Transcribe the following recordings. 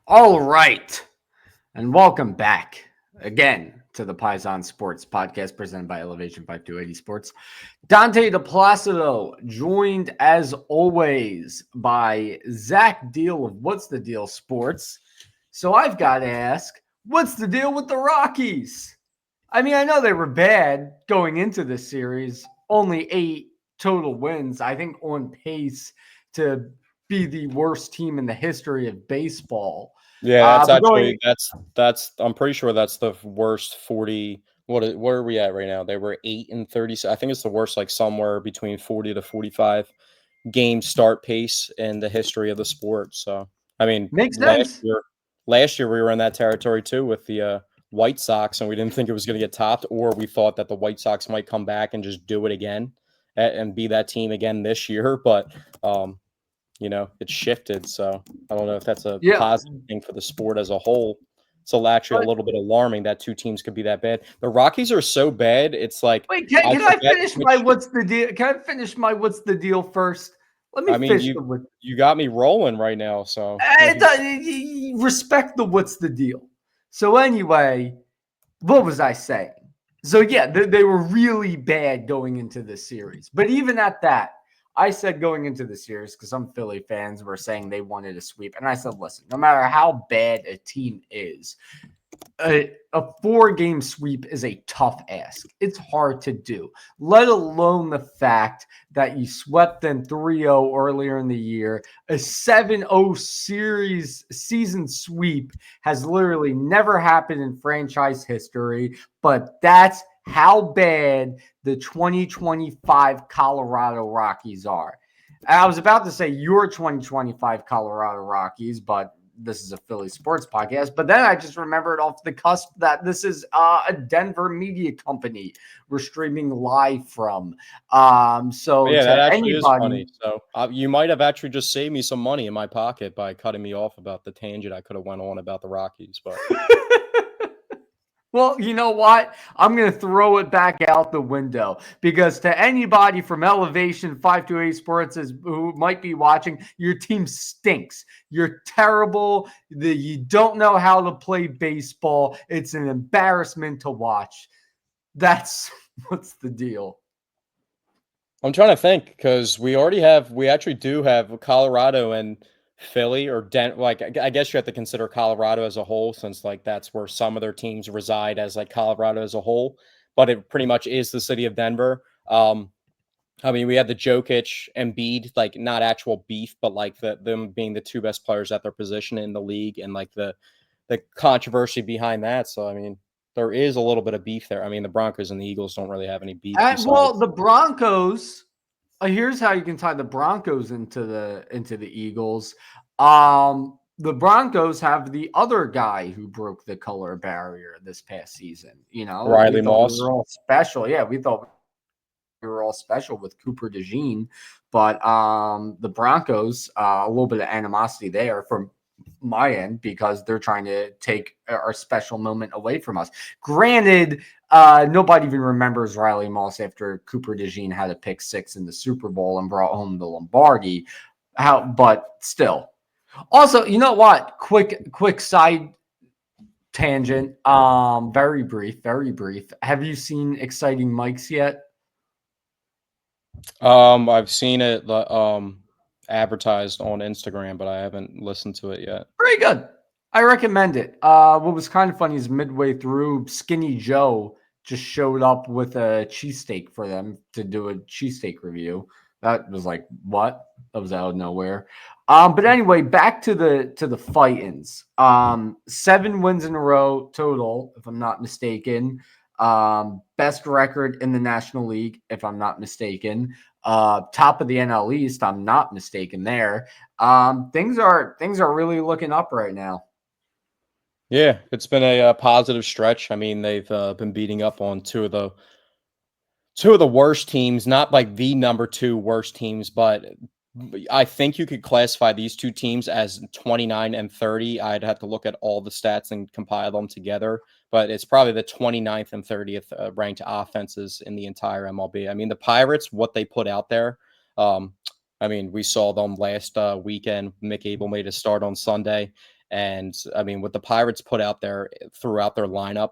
All right. And welcome back again to the Paisan Sports podcast presented by Elevation 5280 Sports. Dante DePlacido, joined as always by Zach Deal of What's the Deal Sports. So I've got to ask, what's the deal with the Rockies? I mean, I know they were bad going into this series, only 8 total wins. I think on pace to be the worst team in the history of baseball. Yeah, that's But going actually that's I'm pretty sure that's the worst 40. Where are we at right now? They were 8-30. I think it's the worst, like somewhere between 40 to 45 game start pace in the history of the sport. So I mean, makes last sense. year last year we were in that territory too with the White Sox, and we didn't think it was going to get topped, or we thought that the White Sox might come back and just do it again and be that team again this year. But it's shifted. So I don't know if that's a Yeah. positive thing for the sport as a whole. It's actually a But little bit alarming that two teams could be that bad. The Rockies are so bad. It's like wait, can, I can I forget finish my which. what's the deal? Can I finish my what's the deal first? Let me I mean, fish you the what. you got me rolling right now. So Respect the what's the deal. So anyway, what was I saying? So yeah, they were really bad going into this series. But even at that, I said going into the series because some Philly fans were saying they wanted a sweep, and I said, listen, no matter how bad a team is, a 4-game sweep is a tough ask. It's hard to do, let alone the fact that you swept them 3-0 earlier in the year. A 7-0 season sweep has literally never happened in franchise history, but that's how bad the 2025 Colorado Rockies are. I was about to say your 2025 Colorado Rockies, but this is a Philly sports podcast, but then I just remembered off the cusp that this is a Denver media company we're streaming live from. So yeah, that to actually is anybody, funny. So you might have actually just saved me some money in my pocket by cutting me off about the tangent I could have went on about the Rockies. But well, you know what? I'm going to throw it back out the window because to anybody from Elevation 528 Sports who might be watching, your team stinks. You're terrible. You don't know how to play baseball. It's an embarrassment to watch. That's what's the deal. I'm trying to think because we actually do have Colorado and Philly or like I guess you have to consider Colorado as a whole since like that's where some of their teams reside as like Colorado as a whole, but it pretty much is the city of Denver. I mean, we had the Jokic and Embiid, like not actual beef, but like them being the two best players at their position in the league, and like the controversy behind that. So I mean, there is a little bit of beef there. I mean, the Broncos and the Eagles don't really have any beef Well, besides. the Broncos. Here's how you can tie the Broncos into the Eagles. The Broncos have the other guy who broke the color barrier this past season. We Riley thought we Moss. were all special. Yeah, we thought we were all special with Cooper DeJean, but the Broncos, a little bit of animosity there from my end because they're trying to take our special moment away from us. Granted, nobody even remembers Riley Moss after Cooper DeJean had a pick six in the Super Bowl and brought home the Lombardi. But still. Also, you know what? Quick side tangent. Very brief, very brief. Have you seen Exciting Mike's yet? I've seen it advertised on Instagram, but I haven't listened to it yet. Very good. I recommend it. What was kind of funny is midway through, Skinny Joe just showed up with a cheesesteak for them to do a cheesesteak review. That was like, what? That was out of nowhere. But anyway, back to the fight-ins. 7 wins in a row total, if I'm not mistaken. Best record in the National League, if I'm not mistaken. Top of the NL East, I'm not mistaken there. Things are really looking up right now. Yeah, it's been a positive stretch. I mean, they've been beating up on two of the worst teams, not like the number two worst teams, but I think you could classify these two teams as 29 and 30. I'd have to look at all the stats and compile them together, but it's probably the 29th and 30th ranked offenses in the entire MLB. I mean, the Pirates, what they put out there. Um, I mean, we saw them last weekend. Mick Abel made a start on Sunday, And I mean, what the Pirates put out there throughout their lineup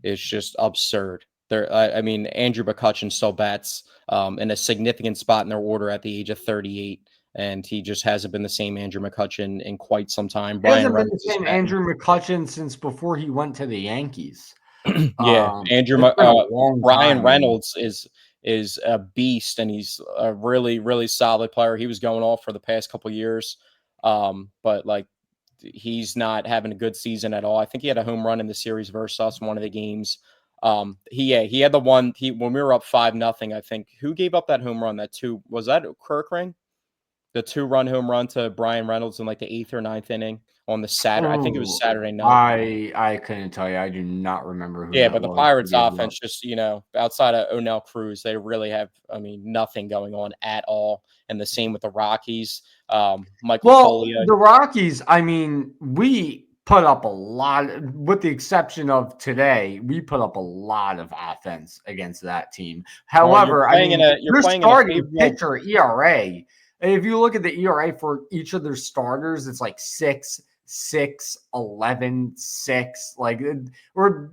is just absurd. I mean, Andrew McCutchen still bats in a significant spot in their order at the age of 38, and he just hasn't been the same Andrew McCutchen in quite some time. He Brian hasn't been the Reynolds is same batting. Andrew McCutchen since before he went to the Yankees. Yeah, It's been a long Brian time. Reynolds is a beast, and he's a really, really solid player. He was going off for the past couple years, but like he's not having a good season at all. I think he had a home run in the series versus us in one of the games. He had the one when we were up 5-0. I think who gave up that home run? Was that Kirkring? The 2-run home run to Brian Reynolds in like the 8th or 9th inning on the Saturday. I think it was Oh, Saturday night. I couldn't tell you. I do not remember who Yeah, that but the was. Pirates offense just, outside of O'Neill Cruz, they really have, I mean, nothing going on at all. And the same with the Rockies. Michael Well, Toglia. the Rockies, I mean, we put up a lot, with the exception of today, we put up a lot of offense against that team. Well, you're However, I playing in mean, a you're their playing in a starting favorable. pitcher ERA, if you look at the ERA for each of their starters, it's like 6, 6, 11, 6. Like, or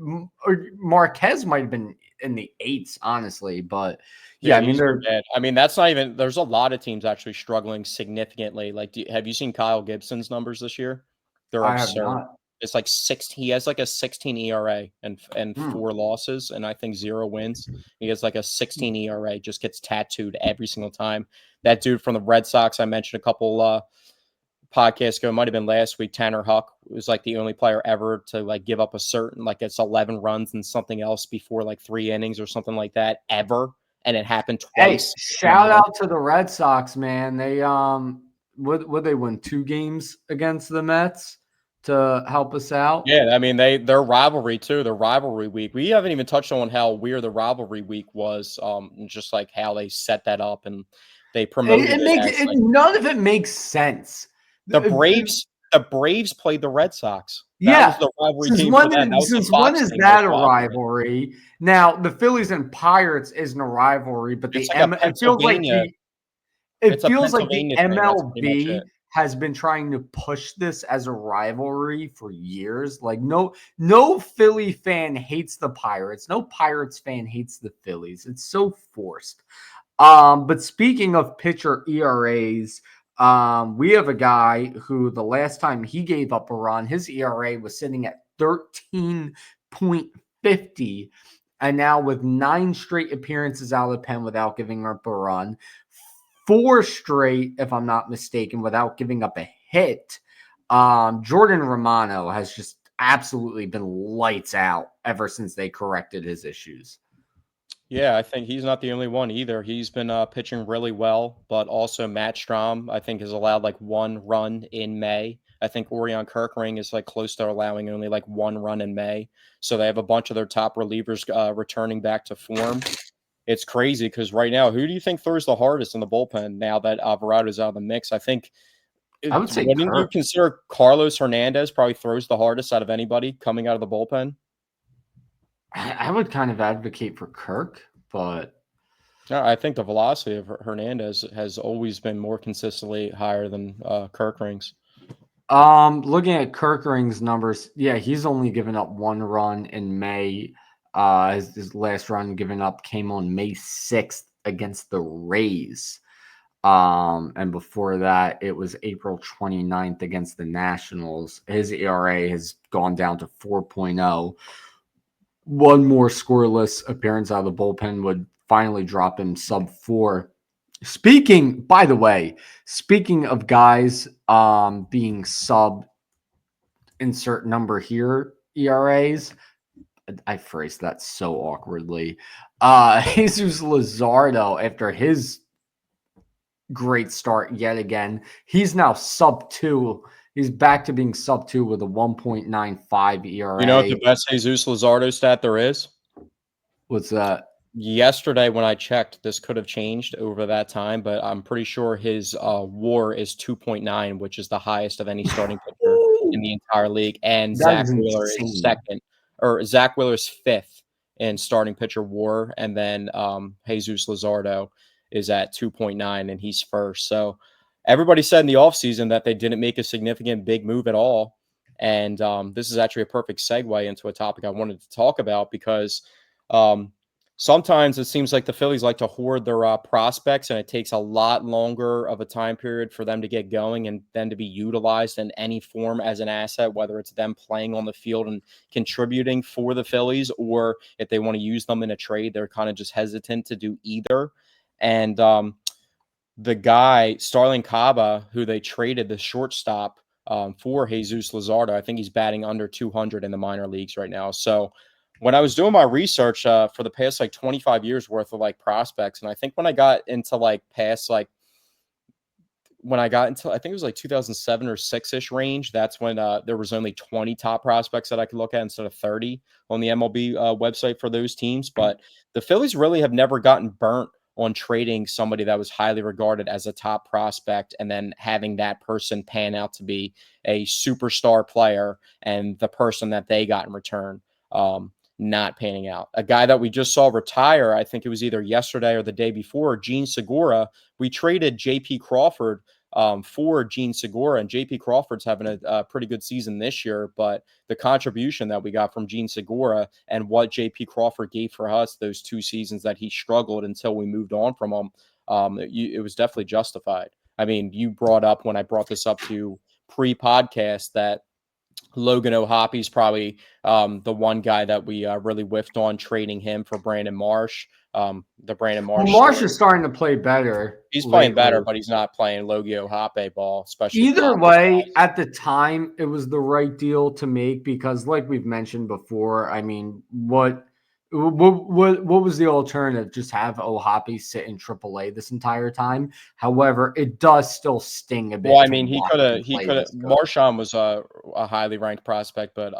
Marquez might have been in the 8s, honestly. But yeah, Yeah, I mean, he's been they're. bad. I mean, that's not even. There's a lot of teams actually struggling significantly. Like, have you seen Kyle Gibson's numbers this year? They're I have absurd. not. It's like 16. He has like a 16 ERA and Hmm. 4 losses, and I think 0 wins. He has like a 16 ERA. Just gets tattooed every single time. That dude from the Red Sox I mentioned a couple podcasts ago, might have been last week. Tanner Huck was like the only player ever to like give up a certain like it's 11 runs and something else before like 3 innings or something like that ever. And it happened Hey, twice in a shout month. out to the Red Sox, man. They would they win 2 games against the Mets to help us out? Yeah, I mean their rivalry too, their rivalry week. We haven't even touched on how weird the rivalry week was, and just like how they set that up and they promoted It it makes as it like none of it makes sense. the Braves. The Braves played the Red Sox. That was Yeah. the rivalry team for them. That was the Since when Fox is thing that was that a rivalry. rivalry? Now, the Phillies and Pirates isn't a rivalry, but It's like a it feels like Pennsylvania. It's a the Pennsylvania thing. That's pretty much it. MLB has been trying to push this as a rivalry for years. Like no Philly fan hates the Pirates. No Pirates fan hates the Phillies. It's so forced. But speaking of pitcher ERAs, we have a guy who the last time he gave up a run, his ERA was sitting at 13.50. And now with 9 straight appearances out of the pen without giving up a run, 4 straight, if I'm not mistaken, without giving up a hit. Jordan Romano has just absolutely been lights out ever since they corrected his issues. Yeah, I think he's not the only one either. He's been pitching really well, but also Matt Strahm, I think, has allowed like 1 run in May. I think Orion Kirkring is like close to allowing only like 1 run in May. So they have a bunch of their top relievers returning back to form. It's crazy because right now, who do you think throws the hardest in the bullpen now that Alvarado's out of the mix? I think, I would say wouldn't you Kirk. consider Carlos Hernandez probably throws the hardest out of anybody coming out of the bullpen? I would kind of advocate for Kirk, but Yeah, I think the velocity of Hernandez has always been more consistently higher than Kirkring's. looking at Kirkering's numbers, yeah, he's only given up 1 run in May. His last run given up came on May 6th against the Rays. And before that, it was April 29th against the Nationals. His ERA has gone down to 4.0. One more scoreless appearance out of the bullpen would finally drop him sub 4. By the way, speaking of guys being sub insert number here ERAs, I phrased that so awkwardly. Jesus Luzardo, after his great start yet again, he's now sub 2. He's back to being sub 2 with a 1.95 ERA. You know what the best Jesus Luzardo stat there is? What's that? Yesterday, when I checked, this could have changed over that time, but I'm pretty sure his WAR is 2.9, which is the highest of any starting pitcher in the entire league. And That Zach is Wheeler is insane. second, or Zach Wheeler's 5th in starting pitcher WAR, and then Jesus Luzardo is at 2.9, and he's first. So everybody said in the offseason that they didn't make a significant big move at all. And this is actually a perfect segue into a topic I wanted to talk about because um, sometimes it seems like the Phillies like to hoard their prospects, and it takes a lot longer of a time period for them to get going and then to be utilized in any form as an asset, whether it's them playing on the field and contributing for the Phillies, or if they want to use them in a trade, they're kind of just hesitant to do either. And the guy, Starling Caba, who they traded, the shortstop, for Jesus Luzardo, I think he's batting under 200 in the minor leagues right now. So when I was doing my research for the past like 25 years worth of like prospects, and I think when I got into like past like when I got into, I think it was like 2007 or 6-ish range. That's when there was only 20 top prospects that I could look at instead of 30 on the MLB website for those teams. But the Phillies really have never gotten burnt on trading somebody that was highly regarded as a top prospect and then having that person pan out to be a superstar player and the person that they got in return not panning out. A guy that we just saw retire, I think it was either yesterday or the day before, Gene Segura. We traded J.P. Crawford for Gene Segura, and J.P. Crawford's having a pretty good season this year, but the contribution that we got from Gene Segura and what J.P. Crawford gave for us those 2 seasons that he struggled until we moved on from him, it was definitely justified. I mean, you brought up when I brought this up to pre-podcast that Logan O'Hoppy's probably the one guy that we really whiffed on trading him for Brandon Marsh. The Brandon Well, Marsh Marsh story. is starting to play better He's playing better, lately. but he's not playing Logan O'Hoppe ball, especially for Either Hoppy's way, guys. at the time, it was the right deal to make because, like we've mentioned before, I mean, what was the alternative? Just have Ohapi sit in AAA this entire time. However, it does still sting a Well, bit I to mean, watch him he play could have. this good. Marshawn was a highly ranked prospect, but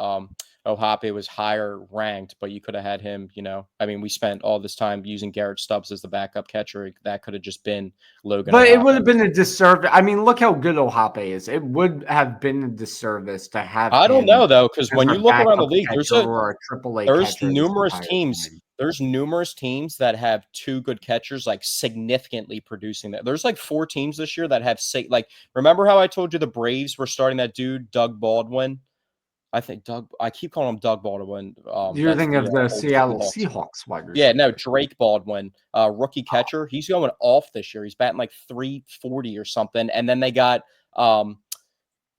O'Hoppe was higher ranked. But you could have had him. You know, I mean, we spent all this time using Garrett Stubbs as the backup catcher. That could have just been Logan But it would have O'Hoppe. been a disservice. I mean, look how good Ohape is. It would have been a disservice to have I don't him know though, because as when a you look around the backup league, catcher or a AAA there's catcher this numerous entire teams. time. There's numerous teams that have 2 good catchers, like significantly producing that. There's like 4 teams this year that have like. Remember how I told you the Braves were starting that dude Doug Baldwin? I think Doug. I keep calling him Doug Baldwin. You're That's thinking the of the old Seattle Seahawks. Seahawks wide Yeah, no, receiver. Drake Baldwin, rookie catcher. He's going off this year. He's batting like 340 or something. And then they got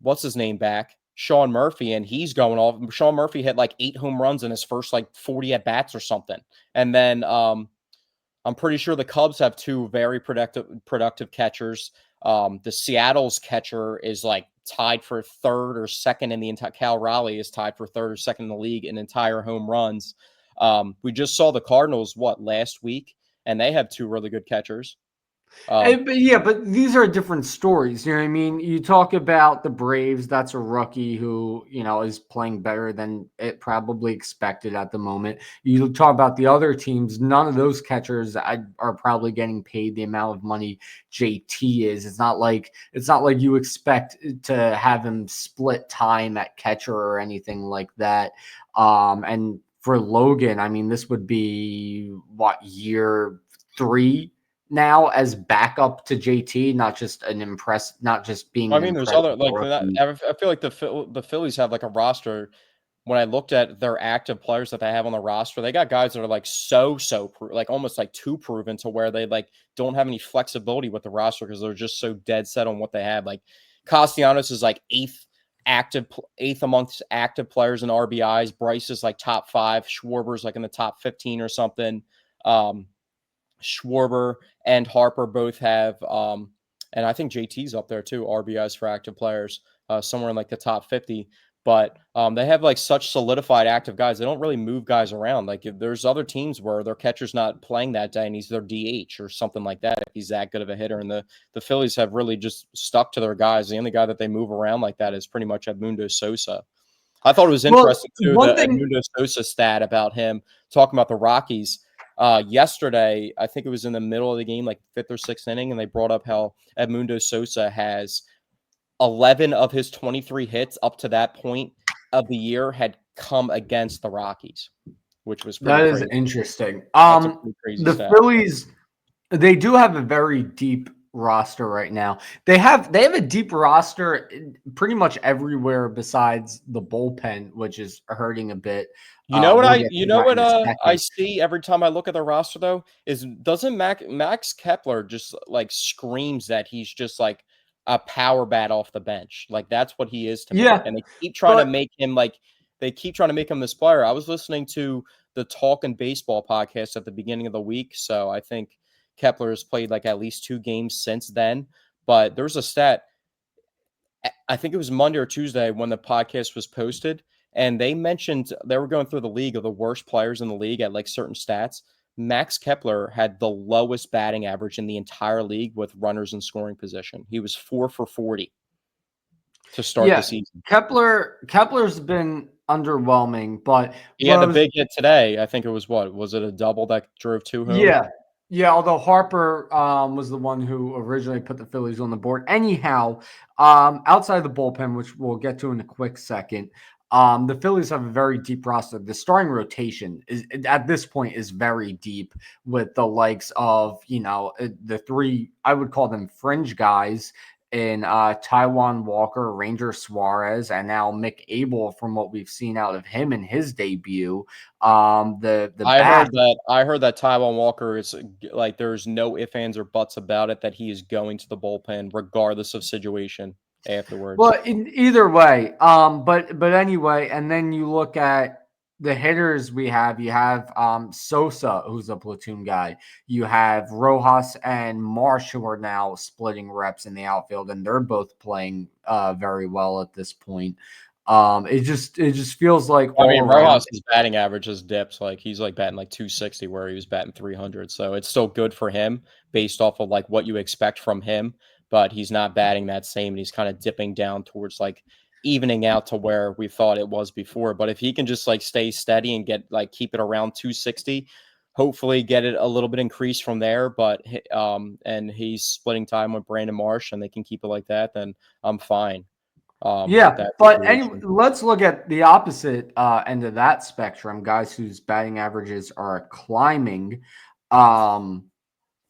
what's his name back? Sean Murphy, and he's going off. Sean Murphy hit like 8 home runs in his first like 40 at bats or something. And then I'm pretty sure the Cubs have 2 very productive catchers. The Seattle's catcher is like tied for 3rd or 2nd in the entire. Cal Raleigh is tied for 3rd or 2nd in the league in entire home runs. We just saw the Cardinals last week, and they have 2 really good catchers. But these are different stories. You know what I mean? You talk about the Braves, that's a rookie who, is playing better than it probably expected at the moment. You talk about the other teams, none of those catchers are probably getting paid the amount of money JT is. It's not like you expect to have him split time at catcher or anything like that. And for Logan, I mean, this would be year 3 now as backup to JT, not just being I an mean, there's impressive other like that. rookie. I feel like the Phillies have like a roster. When I looked at their active players that they have on the roster, they got guys that are like like almost like too proven to where they like don't have any flexibility with the roster because they're just so dead set on what they have. Like Castellanos is like eighth amongst active players in RBIs. Bryce is like top 5. Schwarber's like in the top 15 or something. Schwarber and Harper both have, and I think JT's up there too, RBIs for active players, somewhere in like the top 50. But they have like such solidified active guys. They don't really move guys around. Like if there's other teams where their catcher's not playing that day and he's their DH or something like that, if he's that good of a hitter. And the Phillies have really just stuck to their guys. The only guy that they move around like that is pretty much Edmundo Sosa. I thought it was Well, interesting too, one the thing Edmundo Sosa stat about him talking about the Rockies. Yesterday, I think it was in the middle of the game, like 5th or 6th inning, and they brought up how Edmundo Sosa has 11 of his 23 hits up to that point of the year had come against the Rockies, which was pretty that is crazy. interesting. That's a pretty crazy The stat. Phillies, they do have a very deep roster right now. They have a deep roster pretty much everywhere besides the bullpen, which is hurting a bit. We'll get to that in a I second. see every time I look at the roster though is doesn't Max Kepler just like screams that he's just like a power bat off the bench. Like that's what he is to me. Yeah, And but they keep trying to make him this player. I was listening to the Talkin' Baseball podcast at the beginning of the week, so I think Kepler has played like at least 2 games since then. But there's a stat I think it was Monday or Tuesday when the podcast was posted, and they mentioned they were going through the league of the worst players in the league at like certain stats. Max Kepler had the lowest batting average in the entire league with runners in scoring position. He was 4 for 40 to start the yeah, season. Kepler's been underwhelming, but He had the was big hit today. I think it was what? Was it a double that drove 2 home? yeah. Yeah, although Harper was the one who originally put the Phillies on the board. Anyhow, outside the bullpen, which we'll get to in a quick second, the Phillies have a very deep roster. The starting rotation is at this point is very deep with the likes of the three, I would call them fringe guys in Taiwan Walker, Ranger Suarez, and now Mick Abel. From what we've seen out of him in his debut, the bat. I heard that Taiwan Walker is like there's no ifs, ands, or buts about it that he is going to the bullpen regardless of situation afterwards. Well, in either way, but anyway, and then you look at the hitters we have. You have Sosa, who's a platoon guy. You have Rojas and Marsh, who are now splitting reps in the outfield, and they're both playing very well at this point. It just feels like I all mean, around. Rojas' batting average has dipped. Like he's like batting like 260 where he was batting 300. So it's still good for him based off of like what you expect from him, but he's not batting that same and he's kind of dipping down towards like evening out to where we thought it was before. But if he can just like stay steady and get like keep it around 260, hopefully get it a little bit increased from there. But and he's splitting time with Brandon Marsh and they can keep it like that, then I'm fine with Yeah, that but anyway, situation. let's look at the opposite end of that spectrum. Guys whose batting averages are climbing. Um,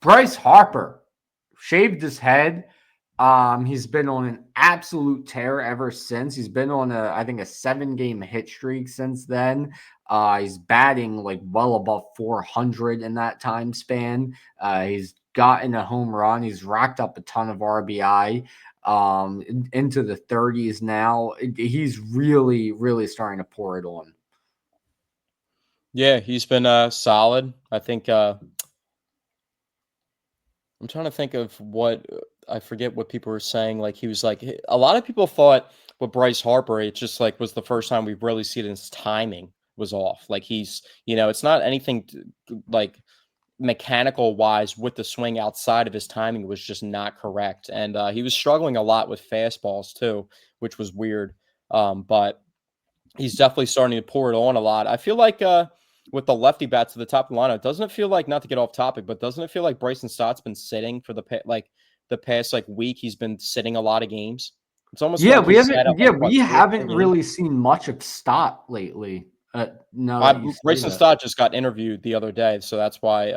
Bryce Harper shaved his head. He's been on an absolute tear ever since. He's been on I think a 7-game hit streak since then. He's batting like well above 400 in that time span. He's gotten a home run. He's racked up a ton of RBI into the 30s now. He's really, really starting to pour it on. Yeah, he's been solid. I think I'm trying to think of what I forget what people were saying. Like he was like a lot of people thought with Bryce Harper, it just like was the first time we've really seen his timing was off. Like he's, it's not anything like mechanical wise with the swing outside of his timing was just not correct. And he was struggling a lot with fastballs too, which was weird. But he's definitely starting to pour it on a lot. I feel like with the lefty bats at the top of the lineup, doesn't it feel like, not to get off topic, but doesn't it feel like Bryson Stott's been sitting for the past like week? He's been sitting a lot of games. It's almost Yeah, like we he's sat haven't. at Yeah, like what we 3 or 4 haven't games. really seen much of Stott lately. Now that you say Bryson that. Stott just got interviewed the other day, so that's why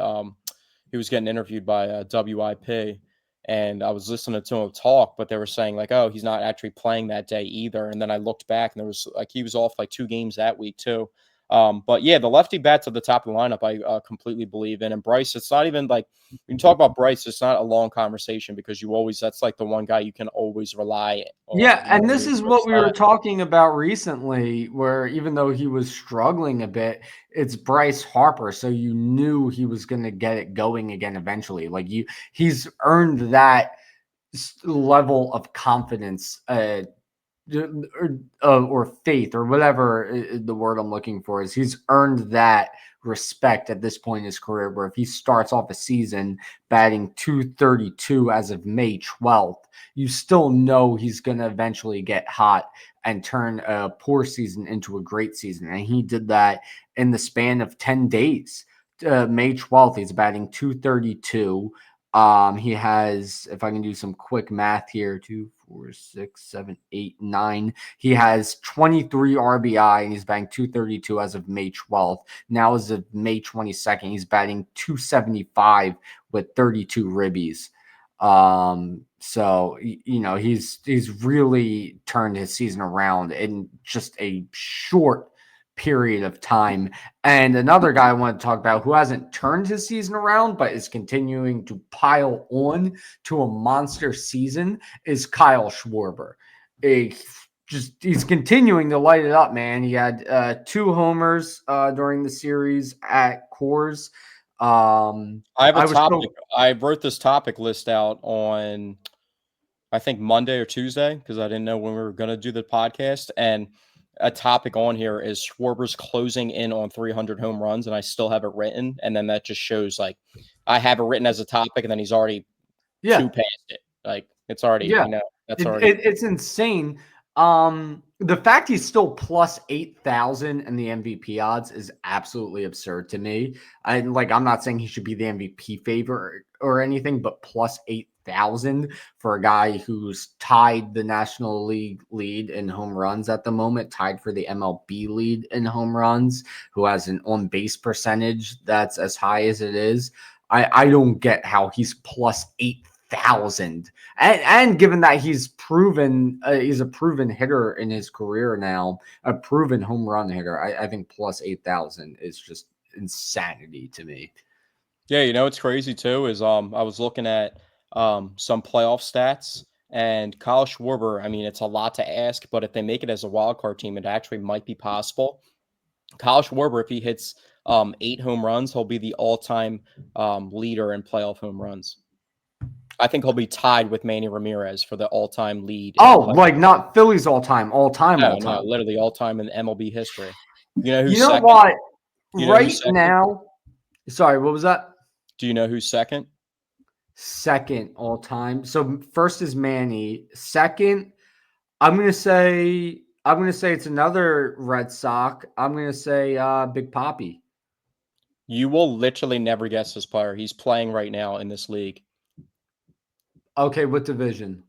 he was getting interviewed by WIP. And I was listening to him talk, but they were saying like, oh, he's not actually playing that day either. And then I looked back and there was like, he was off like 2 games that week too. But yeah, the lefty bats at the top of the lineup, I completely believe in. And Bryce, it's not even like, when you talk about Bryce, it's not a long conversation because that's like the one guy you can always rely on. Yeah, You know and what I this mean? is So what it's we were not, talking about recently, where even though he was struggling a bit, it's Bryce Harper, so you knew he was going to get it going again eventually. He's earned that level of confidence, or faith, or whatever the word I'm looking for is. He's earned that respect at this point in his career, where if he starts off a season batting 232 as of May 12th, you still know he's going to eventually get hot and turn a poor season into a great season. And he did that in the span of 10 days. May 12th, he's batting 232. He has, if I can do some quick math here, 2, 4, 6, 7, 8, 9. He has 23 RBI and he's batting 232 as of May 12th. Now, as of May 22nd, he's batting 275 with 32 ribbies. So he's really turned his season around in just a short period of time. And another guy I want to talk about who hasn't turned his season around but is continuing to pile on to a monster season is Kyle Schwarber. He's continuing to light it up, man. He had 2 homers during the series at Coors. I have a I was topic. so I wrote this topic list out on, I think, Monday or Tuesday, because I didn't know when we were going to do the podcast. And a topic on here is Schwarber's closing in on 300 home runs, and I still have it written. And then that just shows, like, I have it written as a topic, and then he's already 2 yeah. past it. Like, it's already, Yeah, that's already. it's insane. The fact he's still plus 8,000 in the MVP odds is absolutely absurd to me. I'm not saying he should be the MVP favorite or anything, but plus 8,000 for a guy who's tied the National League lead in home runs at the moment, tied for the MLB lead in home runs, who has an on base percentage that's as high as it is. I don't get how he's plus 8,000. And given that he's a proven hitter in his career now, a proven home run hitter, I think plus 8,000 is just insanity to me. Yeah, what's crazy too is I was looking at some playoff stats, and Kyle Schwarber, I mean, it's a lot to ask, but if they make it as a wild card team, it actually might be possible. Kyle Schwarber, if he hits 8 home runs, he'll be the all-time leader in playoff home runs. I think he'll be tied with Manny Ramirez for the all-time lead. Like not Phillies all time. No, literally all-time in MLB history. You know who's You know second? what? You know who's Right second? now, sorry, what was that? Do you know who's second? Second all time. So first is Manny. Second, I'm gonna say it's another Red Sox. I'm gonna say Big Poppy. You will literally never guess this player. He's playing right now in this league. Okay, what division?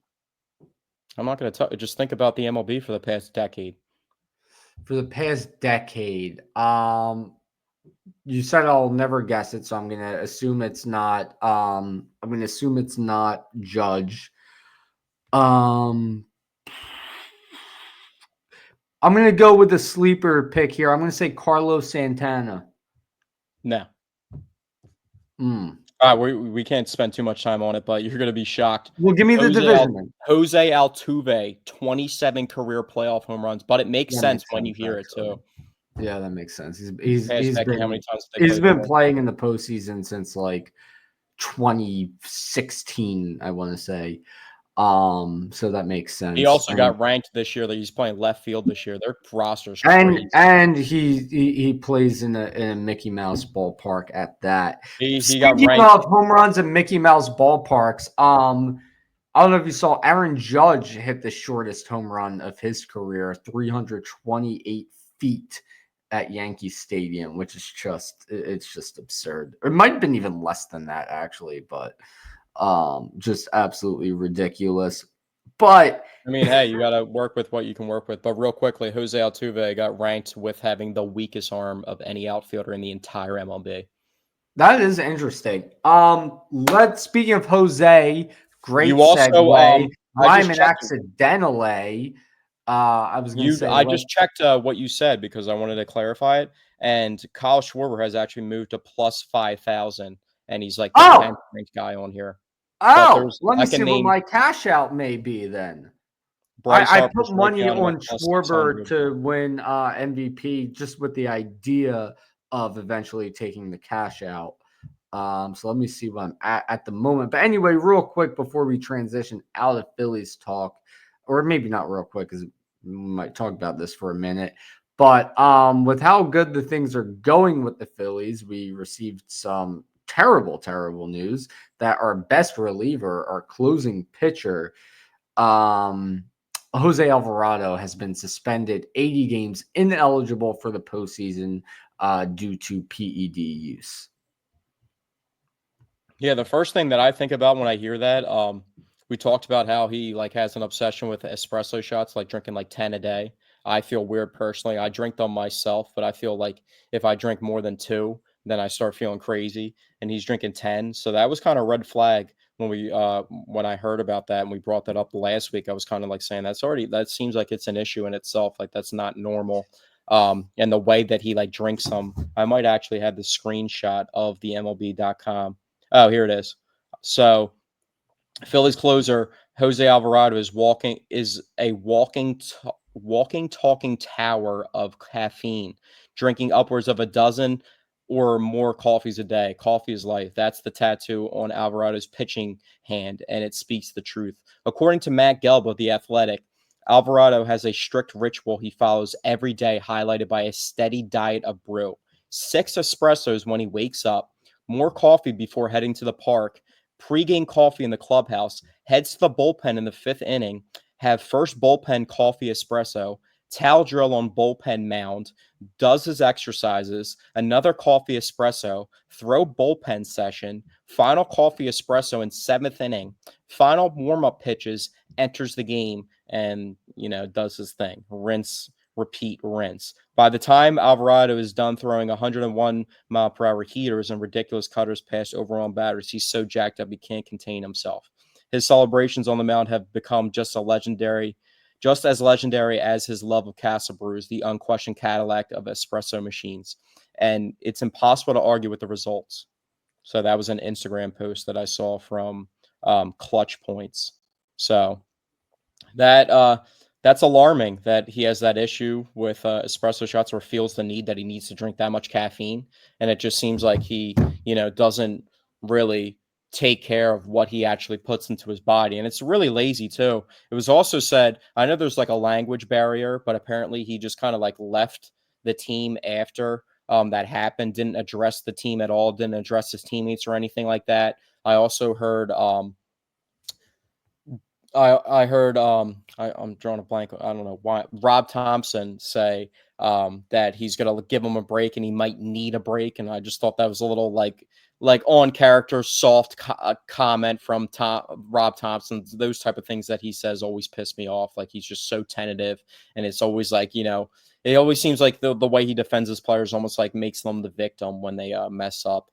I'm not going to tell. Just think about the MLB for the past decade. For the past decade. You said I'll never guess it, so I'm gonna assume it's not. I'm gonna assume it's not Judge. Um, I'm gonna go with a sleeper pick here. I'm gonna say Carlos Santana. No. Hmm. We can't spend too much time on it, but you're going to be shocked. Well, give me the division then. Jose Altuve, 27 career playoff home runs, but it makes sense when you hear actually. it too. Yeah, that makes sense. He's decade, how many times been playing in the postseason since like 2016, I want to say. So that makes sense. He also got ranked this year that he's playing left field this year. Their roster's crazy. And he plays in a Mickey Mouse ballpark at that. He Speaking got ranked of home runs in Mickey Mouse ballparks, I don't know if you saw Aaron Judge hit the shortest home run of his career, 328 feet at Yankee Stadium, which is just absurd. It might have been even less than that actually, but just absolutely ridiculous. But I mean, hey, you got to work with what you can work with. But real quickly, Jose Altuve got ranked with having the weakest arm of any outfielder in the entire MLB. That is interesting. Speaking of Jose, great segue. Lyman accidentally. I was going to say. I just checked what you said because I wanted to clarify it. And Kyle Schwarber has actually moved to plus 5,000, and he's like the 10th ranked guy on here. Let me see what my cash out may be then. I put money on Schwarber to win MVP just with the idea of eventually taking the cash out. So let me see what I'm at the moment. But anyway, real quick before we transition out of Phillies talk, or maybe not real quick because we might talk about this for a minute. But with how good the things are going with the Phillies, we received some terrible, terrible news that our best reliever, our closing pitcher, Jose Alvarado has been suspended 80 games, ineligible for the postseason due to PED use. Yeah, the first thing that I think about when I hear that, we talked about how he has an obsession with espresso shots, like drinking 10 a day. I feel weird personally. I drink them myself, but I feel like if I drink more than 2, then I start feeling crazy. And he's drinking 10. So that was kind of a red flag when I heard about that and we brought that up last week. I was kind of like saying that seems like it's an issue in itself. Like that's not normal. And the way that he like drinks them, I might actually have the screenshot of the MLB.com. Oh, here it is. So Phillies closer Jose Alvarado is a walking talking tower of caffeine, drinking upwards of a dozen or more coffees a day. Coffee is life. That's the tattoo on Alvarado's pitching hand, and it speaks the truth. According to Matt Gelb of The Athletic, Alvarado has a strict ritual he follows every day, highlighted by a steady diet of brew. 6 espressos when he wakes up, more coffee before heading to the park, pregame coffee in the clubhouse, heads to the bullpen in the 5th inning, have first bullpen coffee espresso, towel drill on bullpen mound, does his exercises, another coffee espresso, throw bullpen session, final coffee espresso in 7th inning, final warm-up pitches, enters the game, and, does his thing. Rinse, repeat, rinse. By the time Alvarado is done throwing 101-mile-per-hour heaters and ridiculous cutters past overall batters, he's so jacked up he can't contain himself. His celebrations on the mound have become just as legendary as his love of Casa Brews, the unquestioned Cadillac of espresso machines. And it's impossible to argue with the results. So that was an Instagram post that I saw from Clutch Points. So that's alarming that he has that issue with espresso shots, or feels the need that he needs to drink that much caffeine. And it just seems like he, doesn't really take care of what he actually puts into his body. And it's really lazy too. It was also said, I know there's like a language barrier, but apparently he just kind of like left the team after that happened, didn't address the team at all, didn't address his teammates or anything like that. I also heard I'm drawing a blank. I don't know why. Rob Thompson say that he's going to give him a break and he might need a break. And I just thought that was a little like on character, soft comment from Rob Thompson. Those type of things that he says always piss me off. Like he's just so tentative, and it's always like, it always seems like the way he defends his players almost like makes them the victim when they mess up.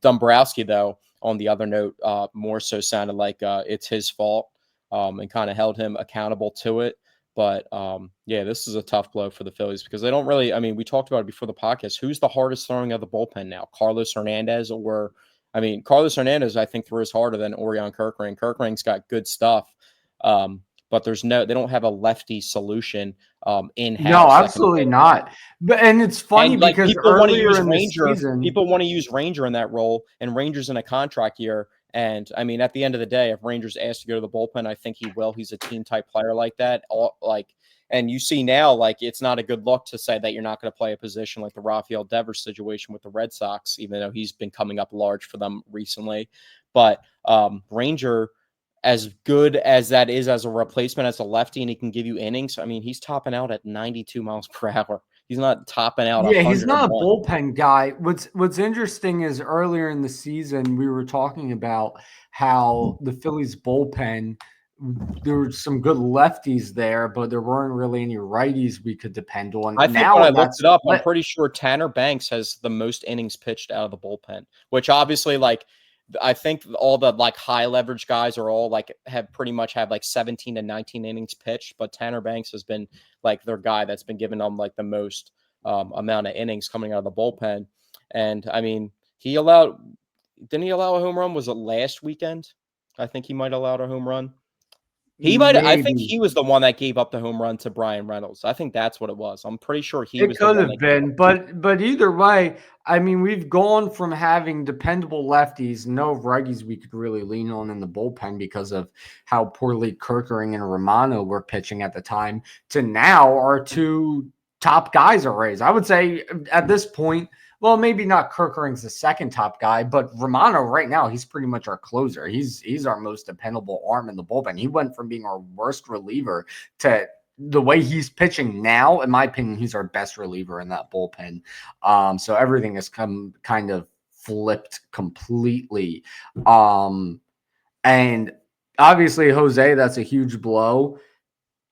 Dombrowski, though, on the other note, more so sounded like it's his fault. And kind of held him accountable to it. But this is a tough blow for the Phillies because they don't really, we talked about it before the podcast. Who's the hardest throwing of the bullpen now? Carlos Hernandez Carlos Hernandez, I think, throws harder than Orion Kirkring. Kirkring's got good stuff. But they don't have a lefty solution in-house. No, absolutely not. And it's funny because earlier in the season, people want to use Ranger in that role, and Ranger's in a contract year. And at the end of the day, if Rangers asked to go to the bullpen, I think he will. He's a team type player like that. And you see now, it's not a good look to say that you're not going to play a position like the Rafael Devers situation with the Red Sox, even though he's been coming up large for them recently. But Ranger, as good as that is as a replacement as a lefty, and he can give you innings, he's topping out at 92 miles per hour. He's not topping out. Yeah, he's not a bullpen guy. What's interesting is earlier in the season, we were talking about how the Phillies bullpen, there were some good lefties there, but there weren't really any righties we could depend on. I think when I looked it up, I'm pretty sure Tanner Banks has the most innings pitched out of the bullpen, which obviously, I think all the high leverage guys are all have pretty much have 17 to 19 innings pitched, but Tanner Banks has been their guy that's been giving them the most amount of innings coming out of the bullpen. And didn't he allow a home run? Was it last weekend? I think he might have allowed a home run. I think he was the one that gave up the home run to Brian Reynolds. I think that's what it was. I'm pretty sure it could have been, but either way, we've gone from having dependable lefties, no righties we could really lean on in the bullpen because of how poorly Kirkering and Romano were pitching at the time, to now our two top guys are raised. I would say at this point, well, maybe not Kirkering's the second top guy, but Romano right now, he's pretty much our closer. He's our most dependable arm in the bullpen. He went from being our worst reliever to the way he's pitching now. In my opinion, he's our best reliever in that bullpen. So everything has come kind of flipped completely. And obviously, Jose, that's a huge blow.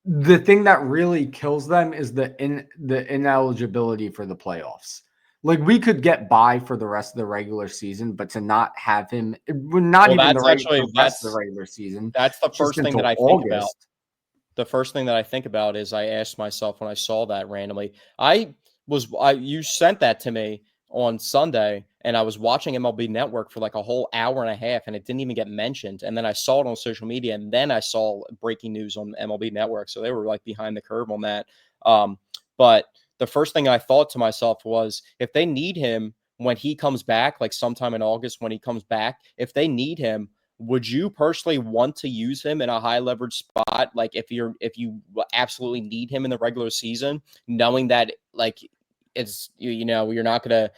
The thing that really kills them is the ineligibility for the playoffs. Like we could get by for the rest of the regular season, but to not have him, we're not Well, even that's the actually rest of the regular season, that's the just first thing that until I think about. August. The first thing that I think about is I asked myself when I saw that randomly. You sent that to me on Sunday, and I was watching MLB Network for like a whole hour and a half, and it didn't even get mentioned. And then I saw it on social media, and then I saw breaking news on MLB Network. So they were like behind the curve on that. But the first thing I thought to myself was, if they need him when he comes back, like sometime in August when he comes back, if they need him, would you personally want to use him in a high leverage spot? Like if you absolutely need him in the regular season, knowing that like you're not going to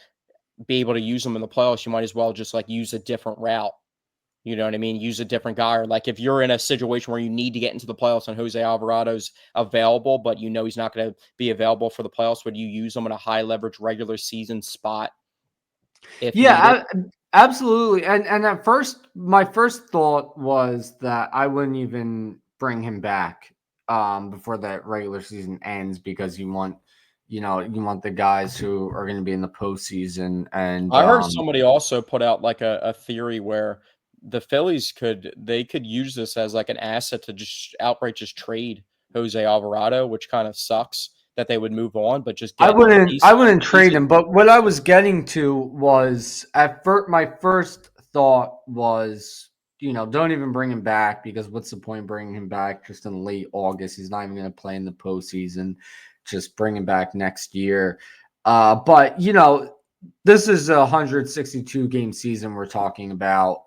be able to use him in the playoffs, you might as well just like use a different route. You know what I mean? Use a different guy. Or like if you're in a situation where you need to get into the playoffs and Jose Alvarado's available, but you know he's not going to be available for the playoffs, would you use him in a high leverage regular season spot if needed? Absolutely. And at first, my first thought was that I wouldn't even bring him back before the regular season ends, because you want the guys who are going to be in the postseason. And I heard somebody also put out like a theory where the Phillies could use this as like an asset to just outright just trade Jose Alvarado, which kind of sucks that they would move on, but just I get wouldn't he's I wouldn't he's trade a, him. But what I was getting to was, at first, my first thought was, don't even bring him back, because what's the point bringing him back just in late August? He's not even going to play in the postseason. Just bring him back next year. But this is a 162 game season we're talking about.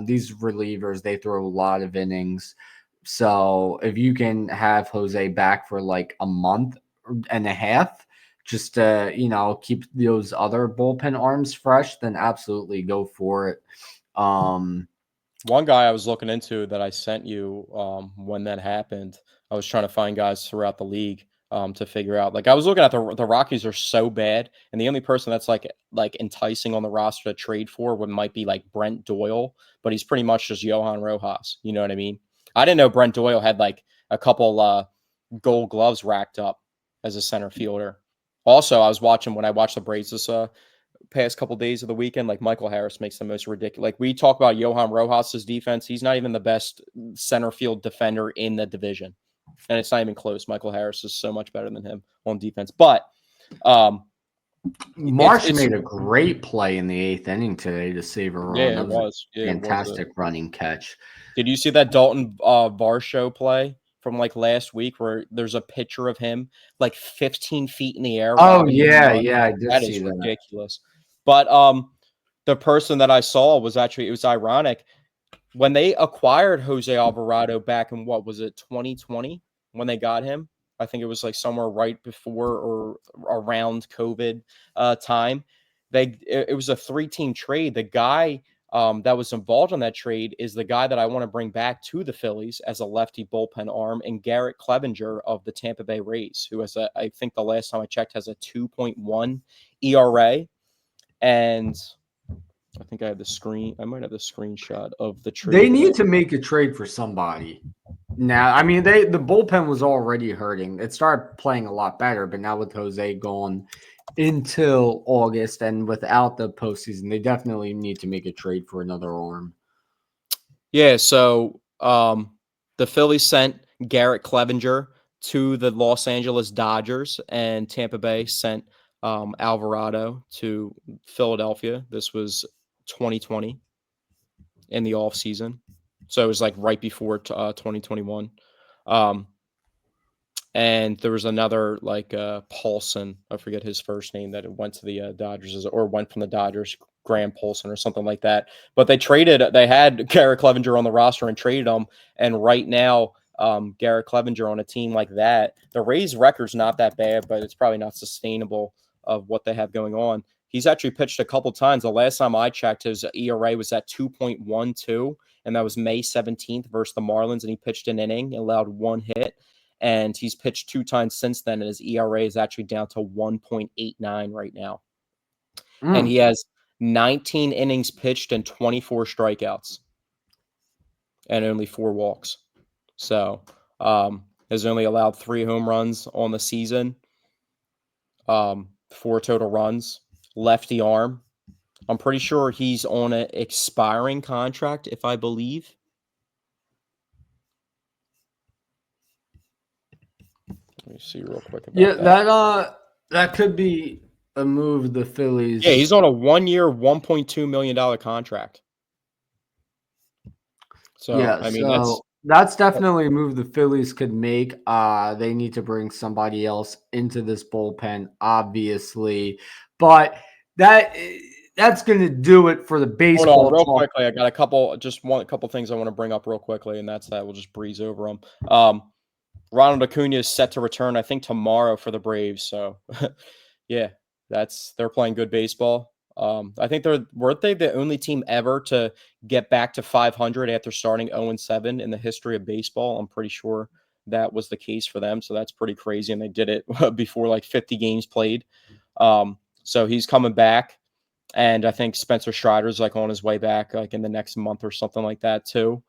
These relievers, they throw a lot of innings. So if you can have Jose back for like a month and a half, just to keep those other bullpen arms fresh, then absolutely go for it. one guy I was looking into that I sent you when that happened. I was trying to find guys throughout the league to figure out. Like I was looking at the Rockies are so bad, and the only person that's like enticing on the roster to trade for might be like Brent Doyle, but he's pretty much just Johan Rojas. You know what I mean? I didn't know Brent Doyle had like a couple Gold Gloves racked up as a center fielder. Also, when I watched the Braves this past couple days of the weekend, like Michael Harris makes the most ridiculous. Like we talk about Johan Rojas's defense, he's not even the best center field defender in the division, and it's not even close. Michael Harris is so much better than him on defense. But Marsh made a great play in the eighth inning today to save a run. That was a fantastic running catch. Did you see that Dalton Varsho play from like last week where there's a picture of him like 15 feet in the air? Oh yeah, I did that see is that. ridiculous. But the person that I saw was actually, it was ironic when they acquired Jose Alvarado back in, what was it, 2020 when they got him. I think it was like somewhere right before or around COVID time. It was a 3-team trade. The guy that was involved in that trade is the guy that I want to bring back to the Phillies as a lefty bullpen arm, and Garrett Clevenger of the Tampa Bay Rays, who has I think the last time I checked has a 2.1 ERA. And I think I have the screen. I might have the screenshot of the trade. They need to make a trade for somebody. Now, I mean, the bullpen was already hurting. It started playing a lot better, but now with Jose gone until August and without the postseason, they definitely need to make a trade for another arm. Yeah, so the Phillies sent Garrett Clevenger to the Los Angeles Dodgers, and Tampa Bay sent Alvarado to Philadelphia. This was 2020 in the off season, so it was like right before 2021. And there was another like Paulson, I forget his first name, that went to the Dodgers or went from the Dodgers, Graham Paulson or something like that. But they had Garrett Clevenger on the roster and traded him. And right now, Garrett Clevenger on a team like that, the Rays' record's not that bad, but it's probably not sustainable of what they have going on. He's actually pitched a couple times. The last time I checked, his ERA was at 2.12, and that was May 17th versus the Marlins, and he pitched an inning, allowed one hit. And he's pitched 2 times since then, and his ERA is actually down to 1.89 right now. And he has 19 innings pitched and 24 strikeouts and only 4 walks. So has only allowed 3 home runs on the season, 4 total runs. lefty arm. I'm pretty sure he's on an expiring contract, if I believe. Let me see real quick about that. That could be a move the Phillies. Yeah, he's on a 1-year, $1.2 million contract. So, Yeah, I mean, that's definitely a move the Phillies could make. They need to bring somebody else into this bullpen, obviously, but that's going to do it for the hold baseball on, real talk. quickly. I got a couple things I want to bring up real quickly, and that's that. We'll just breeze over them. Ronald Acuna is set to return, I think, tomorrow for the Braves. So, yeah, they're playing good baseball. I think weren't they the only team ever to get back to 500 after starting 0-7 in the history of baseball? I'm pretty sure that was the case for them. So that's pretty crazy, and they did it before like 50 games played. So he's coming back, and I think Spencer Strider's like on his way back, like in the next month or something like that too.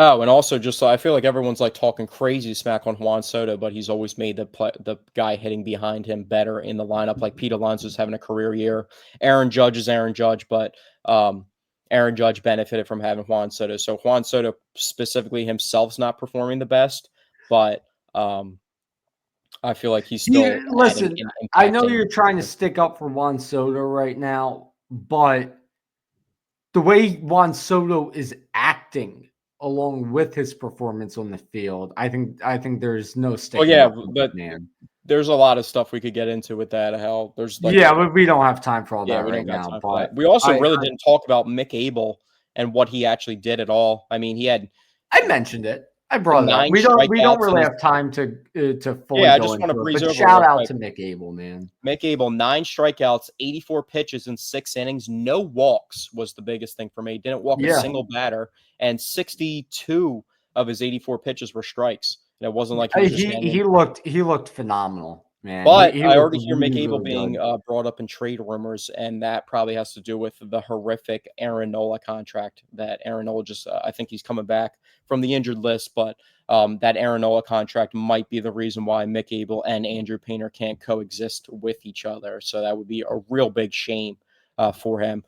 Oh, and also just I feel like everyone's like talking crazy smack on Juan Soto, but he's always made the guy hitting behind him better in the lineup. Like Pete Alonso's having a career year. Aaron Judge is Aaron Judge, but Aaron Judge benefited from having Juan Soto. So Juan Soto specifically himself's not performing the best, but I feel like he's still Listen, I know impacting. you're trying to stick up for Juan Soto right now, but the way Juan Soto is acting along with his performance on the field, I think there's no sticking up for But man. there's a lot of stuff we could get into with that. Hell, there's like but we don't have time for all that we right don't got now. time for But that. We also really didn't talk about Mick Abel and what he actually did at all. I mean, he had I mentioned it. I brought it up. 9 We don't really strikeouts. have time to fully Yeah, I go just want to into it. breeze But over shout real out quick. to Mick Abel, man. Mick Abel, 9 strikeouts, 84 pitches in 6 innings, no walks was the biggest thing for me. Didn't walk a single batter, and 62 of his 84 pitches were strikes. And it wasn't like he was just he looked phenomenal, man. But He I looked already hear really, Mick Abel really being good. brought up in trade rumors, and that probably has to do with the horrific Aaron Nola contract that Aaron Nola just, I think he's coming back from the injured list, but that Aaron Nola contract might be the reason why Mick Abel and Andrew Painter can't coexist with each other. So that would be a real big shame for him.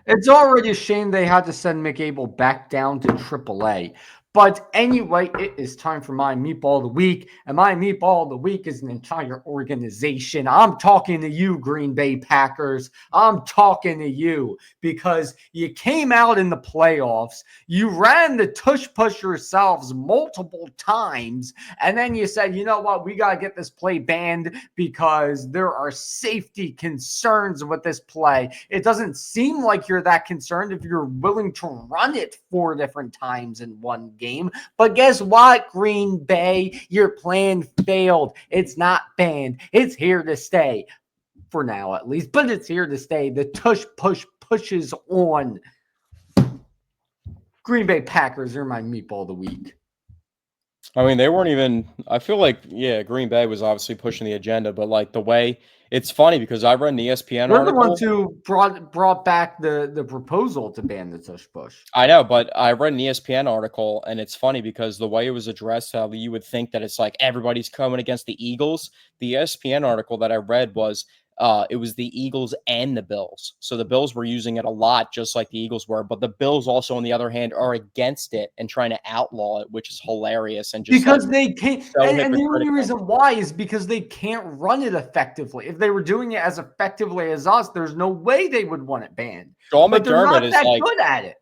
It's already a shame they had to send Mick Abel back down to AAA. But anyway, it is time for my Meatball of the Week. And my Meatball of the Week is an entire organization. I'm talking to you, Green Bay Packers. I'm talking to you because you came out in the playoffs. You ran the tush push yourselves multiple times. And then you said, you know what? We got to get this play banned because there are safety concerns with this play. It doesn't seem like you're that concerned if you're willing to run it 4 different times in one game. But guess what, Green Bay? Your plan failed. It's not banned. It's here to stay. For now, at least. But it's here to stay. The tush push pushes on. Green Bay Packers are my Meatball of the Week. I mean, they weren't even. I feel like, Green Bay was obviously pushing the agenda, but like the way it's funny because I read an ESPN They're article. the ones who brought back the proposal to ban the tush push. I know, but I read an ESPN article, and it's funny because the way it was addressed, how you would think that it's like everybody's coming against the Eagles. The ESPN article that I read was it was the Eagles and the Bills. So the Bills were using it a lot, just like the Eagles were. But the Bills also, on the other hand, are against it and trying to outlaw it, which is hilarious and just because they can't. so And the only hypocritical. reason why is because they can't run it effectively. If they were doing it as effectively as us, there's no way they would want it banned. Sean But they're McDermott not is that like good at it.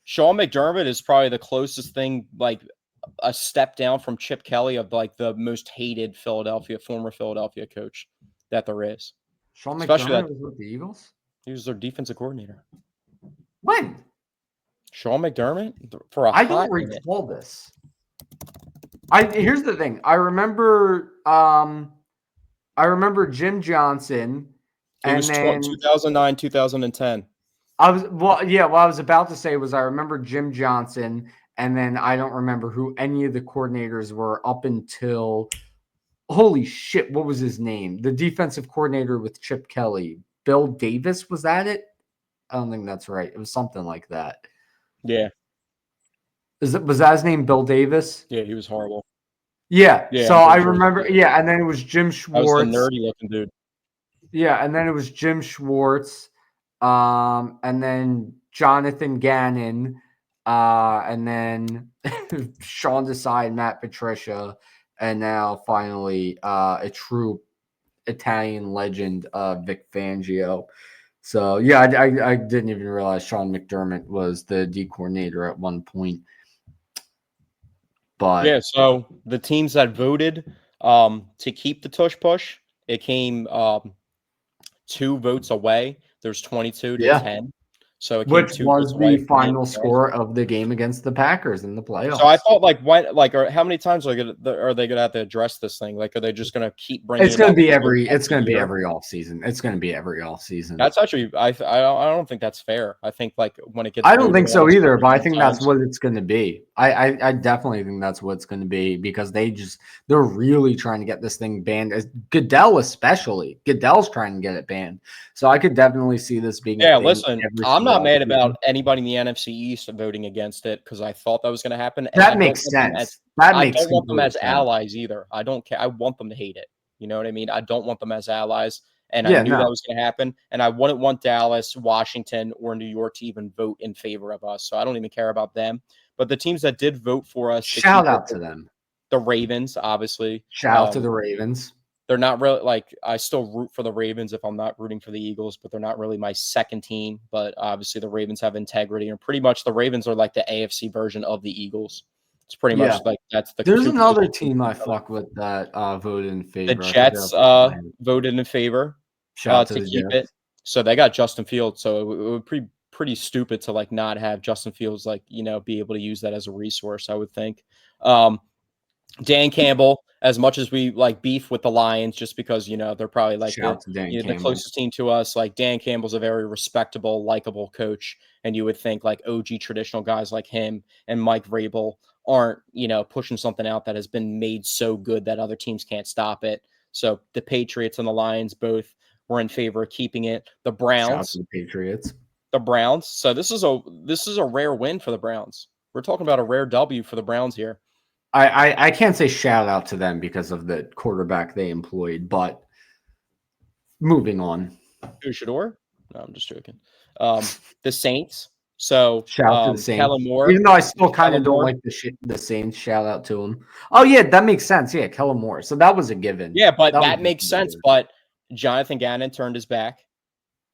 Sean McDermott is probably the closest thing, like a step down from Chip Kelly of like the most hated former Philadelphia coach that there is. Sean Especially McDermott that was with the Eagles? he was their defensive coordinator. When? Sean McDermott for a I hot don't minute. recall this. Here's the thing. I remember Jim Johnson. It was 2009, 2010. What I was about to say was I remember Jim Johnson, and then I don't remember who any of the coordinators were up until holy shit, what was his name? The defensive coordinator with Chip Kelly. Bill Davis, was that it? I don't think that's right. It was something like that. Yeah. Was that his name, Bill Davis? Yeah, he was horrible. Yeah. Yeah, So I'm I pretty sure it was remember. Taylor. Yeah, and then it was Jim That was the Schwartz. nerdy looking dude. Yeah, and then it was Jim Schwartz, and then Jonathan Gannon, and then Sean Desai, Matt Patricia, and now finally a true Italian legend, Vic Fangio. So yeah, I didn't even realize Sean McDermott was the D coordinator at one point. Yeah, But so the teams that voted to keep the Tush Push, it came 2 votes away. There's 22 to yeah, 10. So it came which 2 votes was away the from being final passed. score of the game against the Packers in the So I playoffs. thought, like, when, like, how many times are they gonna have to address this thing? Like, are they just gonna keep bringing It's it gonna up be once it's a gonna be year? every off season. It's gonna be every off season. That's actually, I don't think that's fair. I think, like, when it gets I don't voted think on so a either, certain but I amount think of that's times. what it's going to be. I definitely think that's what it's going to be because they're really trying to get this thing banned. Goodell especially, Goodell's trying to get it banned. So I could definitely see this being a Yeah, thing listen, every I'm single not off mad about season. anybody in the NFC East voting against it because I thought that was going to happen, and That makes sense. That I makes don't want them complete as sense. allies either. I don't care. I want them to hate it. You know what I mean? I don't want them as allies, and I Yeah, knew that no. was going to happen, and I wouldn't want Dallas, Washington, or New York to even vote in favor of us. So I don't even care about them. But the teams that did vote for us to Shout keep it, out to them. the Ravens, obviously. Shout out to the Ravens. They're not really like I still root for the Ravens if I'm not rooting for the Eagles, but they're not really my second team. But obviously, the Ravens have integrity, and pretty much the Ravens are like the AFC version of the Eagles. It's pretty Yeah. much like that's the There's two another closest teams team to I each other. fuck with that voted in The favor. I forget Jets off the top of my head. voted in favor Shout out to to the keep it, Jets. so they got Justin Fields. So it would pretty stupid to like not have Justin Fields like be able to use that as a resource. I would think. Um, Dan Campbell, as much as we like beef with the Lions, just because they're probably like Shout out to Dan the Campbell. closest team to us. Like Dan Campbell's a very respectable, likable coach, and you would think like OG traditional guys like him and Mike Vrabel aren't pushing something out that has been made so good that other teams can't stop it. So the Patriots and the Lions both were in favor of keeping it. Shout out to the Patriots. The Browns. So this is a rare win for the Browns. We're talking about a rare W for the Browns here. I can't say shout out to them because of the quarterback they employed, but moving on. Ushador? No, I'm just joking. The Saints. So Shout out to the Saints. Kellen Moore. Even though I still kind of Kellen don't Moore. like the Saints, shout out to them. Oh yeah, that makes sense. Yeah, Kellen Moore. So that was a given. Yeah, but That was that makes a sense. given. But Jonathan Gannon turned his back.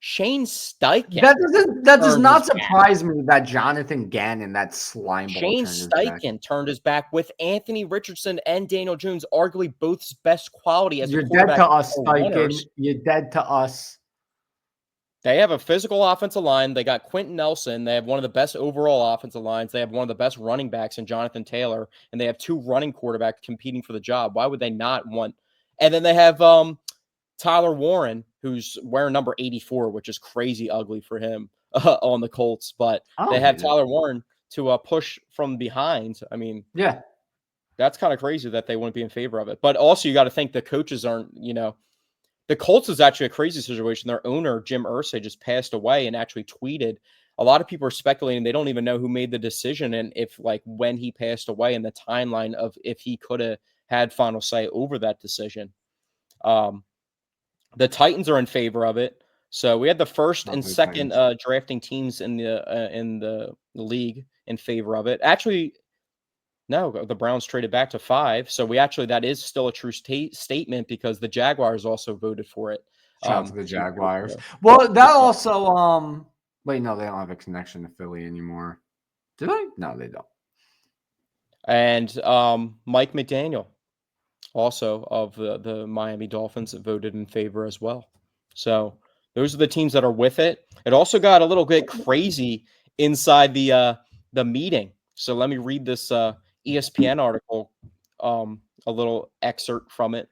Shane Steichen That does turned his not back. surprise me that Jonathan Gannon, that slime ball, Shane turned his back. Steichen turned his back with Anthony Richardson and Daniel Jones, arguably both's best quality as a You're dead quarterback to us, for Steichen. runners. You're dead to us. They have a physical offensive line. They got Quentin Nelson. They have one of the best overall offensive lines. They have one of the best running backs in Jonathan Taylor, and they have 2 running quarterbacks competing for the job. Why would they not want? And then they have Tyler Warren, who's wearing number 84, which is crazy ugly for him on the Colts. But I they don't have hate it. Tyler Warren to push from behind. I mean, Yeah. that's kind of crazy that they wouldn't be in favor of it. But also, you got to think the coaches aren't, the Colts is actually a crazy situation. Their owner, Jim Irsay, just passed away and actually tweeted. A lot of people are speculating they don't even know who made the decision and if, like, when he passed away and the timeline of if he could have had final say over that decision. The Titans are in favor of it. So we had the first and second drafting teams in the league in favor of it. Actually, no, the Browns traded back to 5. So that is still a true statement because the Jaguars also voted for it. Shout out to the Jaguars. So, Well, that also wait, no, they don't have a connection to Philly anymore. Do they? No, they don't. and Mike McDaniel, also of the Miami Dolphins, voted in favor as well. So those are the teams that are with it. It also got a little bit crazy inside the meeting. So let me read this ESPN article, a little excerpt from it.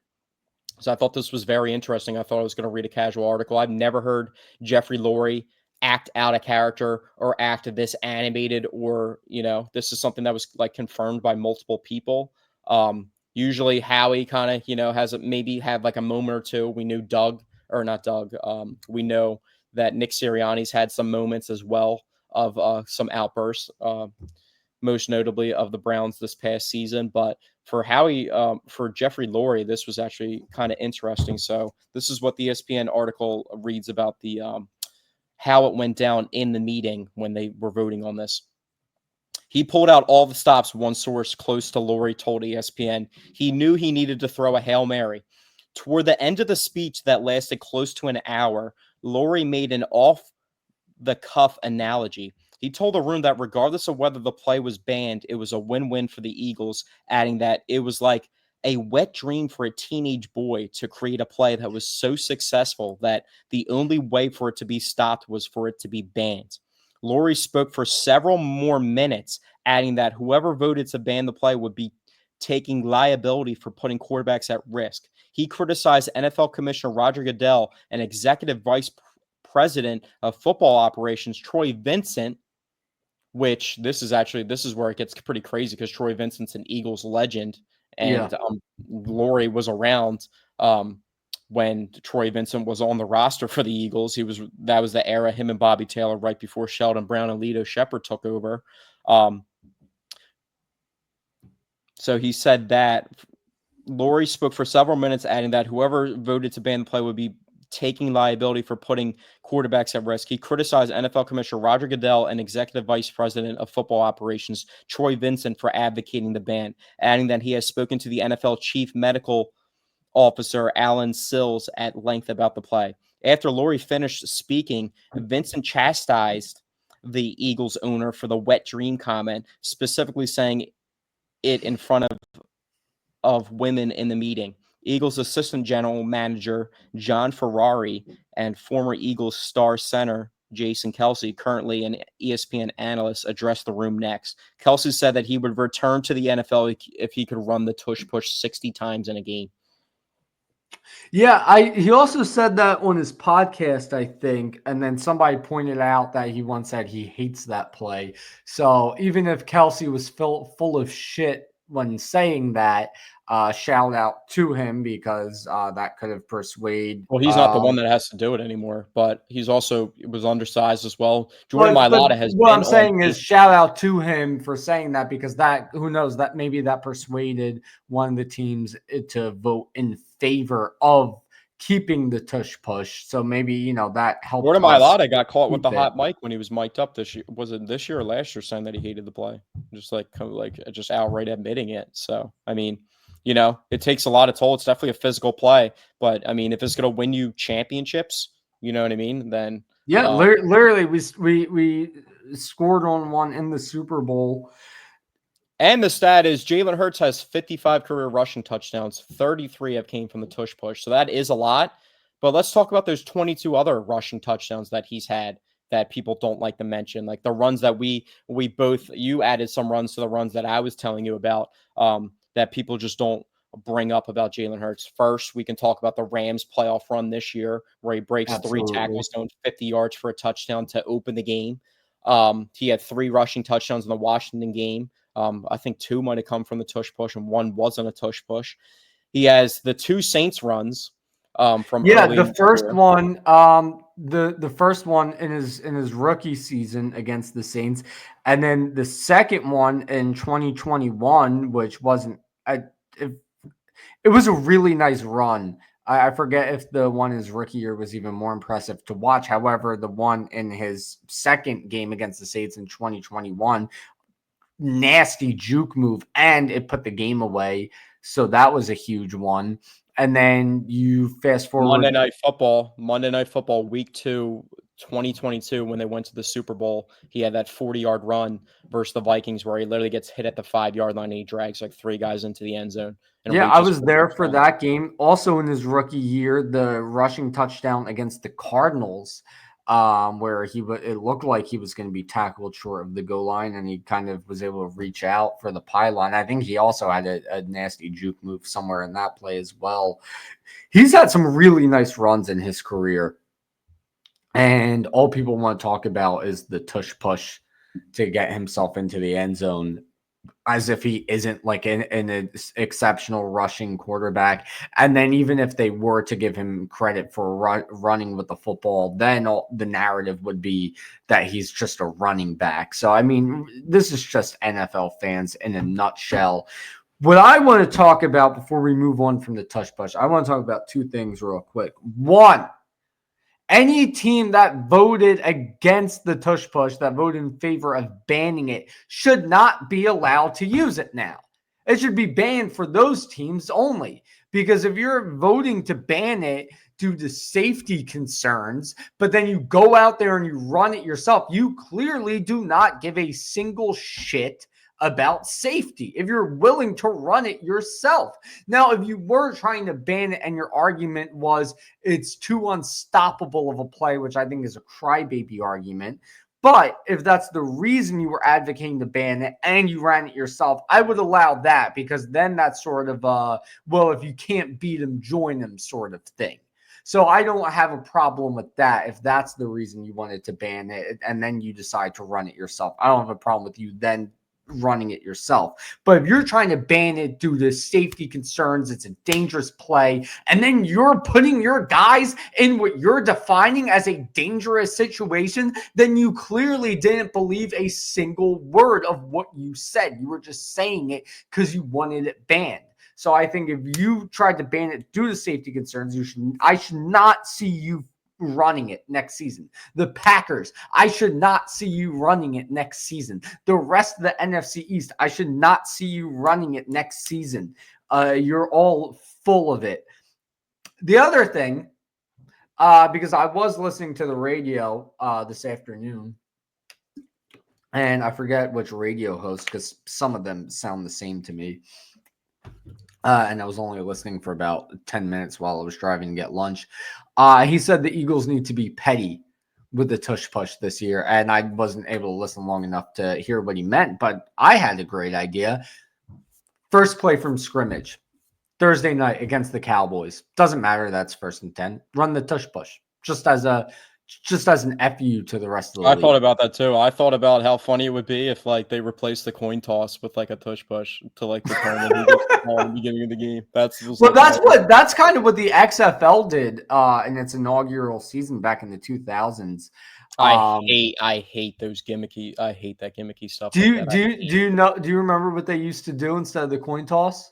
So I thought this was very interesting. I thought I was going to read a casual article. I've never heard Jeffrey Lurie act out a character or act this animated or, this is something that was like confirmed by multiple people. Usually Howie kind of, has maybe had like a moment or two. We knew we know that Nick Sirianni's had some moments as well of some outbursts. most notably of the Browns this past season. But for Howie, for Jeffrey Lurie, this was actually kind of interesting. So this is what the ESPN article reads about the how it went down in the meeting when they were voting on this. He pulled out all the stops, one source close to Lurie told ESPN. He knew he needed to throw a Hail Mary. Toward the end of the speech that lasted close to an hour, Lurie made an off-the-cuff analogy. He told the room that regardless of whether the play was banned, it was a win-win for the Eagles, adding that it was like a wet dream for a teenage boy to create a play that was so successful that the only way for it to be stopped was for it to be banned. Lurie spoke for several more minutes, adding that whoever voted to ban the play would be taking liability for putting quarterbacks at risk. He criticized NFL Commissioner Roger Goodell and Executive Vice President of Football Operations Troy Vincent, which this is where it gets pretty crazy because Troy Vincent's an Eagles legend, and Lurie was around when Troy Vincent was on the roster for the Eagles. That was the era, him and Bobby Taylor, right before Sheldon Brown and Lito Shepherd took over. So he said that Lurie spoke for several minutes, adding that whoever voted to ban the play would be taking liability for putting quarterbacks at risk. He criticized NFL Commissioner Roger Goodell and Executive Vice President of Football Operations Troy Vincent for advocating the ban, adding that he has spoken to the NFL Chief Medical Officer Alan Sills at length about the play. After Lurie finished speaking, Vincent chastised the Eagles owner for the wet dream comment, specifically saying it in front of women in the meeting. Eagles assistant general manager John Ferrari and former Eagles star center Jason Kelce, currently an ESPN analyst, addressed the room next. Kelce said that he would return to the NFL if he could run the tush push 60 times in a game. Yeah, he also said that on his podcast, I think, and then somebody pointed out that he once said he hates that play. So even if Kelce was full of shit when saying that, shout out to him because that could have persuaded. Well, he's not the one that has to do it anymore, but he was undersized as well. Jordan Mailata has what been I'm saying is shout out to him for saying that, because that, who knows, that maybe that persuaded one of the teams to vote in favor of keeping the tush push. So maybe, that helped. Jordan Mailata got caught with the hot mic when he was mic'd up this year. Was it this year or last year, saying that he hated the play? Just outright admitting it. So, I mean, it takes a lot of toll. It's definitely a physical play, but I mean, if it's going to win you championships, you know what I mean? Then literally, we scored on one in the Super Bowl. And the stat is Jalen Hurts has 55 career rushing touchdowns. 33 have came from the tush push, so that is a lot. But let's talk about those 22 other rushing touchdowns that he's had that people don't like to mention, like the runs that you added some runs to the runs that I was telling you about. That people just don't bring up about Jalen Hurts. First, we can talk about the Rams playoff run this year where he breaks 3 tackles, going 50 yards for a touchdown to open the game. He had 3 rushing touchdowns in the Washington game. I think 2 might have come from the tush push and 1 wasn't a tush push. He has the 2 Saints runs from the first one, the first one in his rookie season against the Saints, and then the second one in 2021, which wasn't it was a really nice run. I forget if the one in his rookie year was even more impressive to watch. However, the one in his second game against the Saints in 2021, nasty juke move, and it put the game away. So that was a huge one. And then you fast forward Monday Night Football, week 2, 2022, when they went to the Super Bowl, he had that 40-yard run versus the Vikings where he literally gets hit at the 5-yard line and he drags like 3 guys into the end zone. Yeah, I was there for that game. Also in his rookie year, the rushing touchdown against the Cardinals, where it looked like he was going to be tackled short of the goal line, and he kind of was able to reach out for the pylon. I think he also had a nasty juke move somewhere in that play as well. He's had some really nice runs in his career, and all people want to talk about is the tush push to get himself into the end zone. as if he isn't like an exceptional rushing quarterback. And then even if they were to give him credit for running with the football, then the narrative would be that he's just a running back. So, I mean, this is just NFL fans in a nutshell. What I want to talk about before we move on from the Tush Push, I want to talk about two things real quick. One, any team that voted against the Tush Push, that voted in favor of banning it, should not be allowed to use it now. It should be banned for those teams only. Because if you're voting to ban it due to safety concerns, but then you go out there and you run it yourself, you clearly do not give a single shit about safety if you're willing to run it yourself. Now, if you were trying to ban it and your argument was it's too unstoppable of a play, which I think is a crybaby argument, but if that's the reason you were advocating to ban it and you ran it yourself, I would allow that, because then that's sort of well, if you can't beat them, join them sort of thing. So I don't have a problem with that if that's the reason you wanted to ban it and then you decide to run it yourself. I don't have a problem with you then running it yourself. But if you're trying to ban it due to safety concerns, it's a dangerous play, and then you're putting your guys in what you're defining as a dangerous situation, then you clearly didn't believe a single word of what you said. You were just saying it because you wanted it banned. So I think if you tried to ban it due to safety concerns, I should not see you running it next season. The Packers, I should not see you running it next season. The rest of the NFC East, I should not see you running it next season. You're all full of it. The other thing, because I was listening to the radio this afternoon, and I forget which radio host, because some of them sound the same to me. And I was only listening for about 10 minutes while I was driving to get lunch. He said the Eagles need to be petty with the Tush Push this year, and I wasn't able to listen long enough to hear what he meant, but I had a great idea. First play from scrimmage, Thursday night against the Cowboys. Doesn't matter, that's 1st and 10. Run the Tush Push, just as an FU to the rest of the league. I thought about that too. I thought about how funny it would be if like they replaced the coin toss with like a Tush Push to like determine who gets the ball in the beginning of the game. That's kind of what the XFL did in its inaugural season back in the 2000s. I hate those gimmicky. I hate that gimmicky stuff. Do you remember what they used to do instead of the coin toss?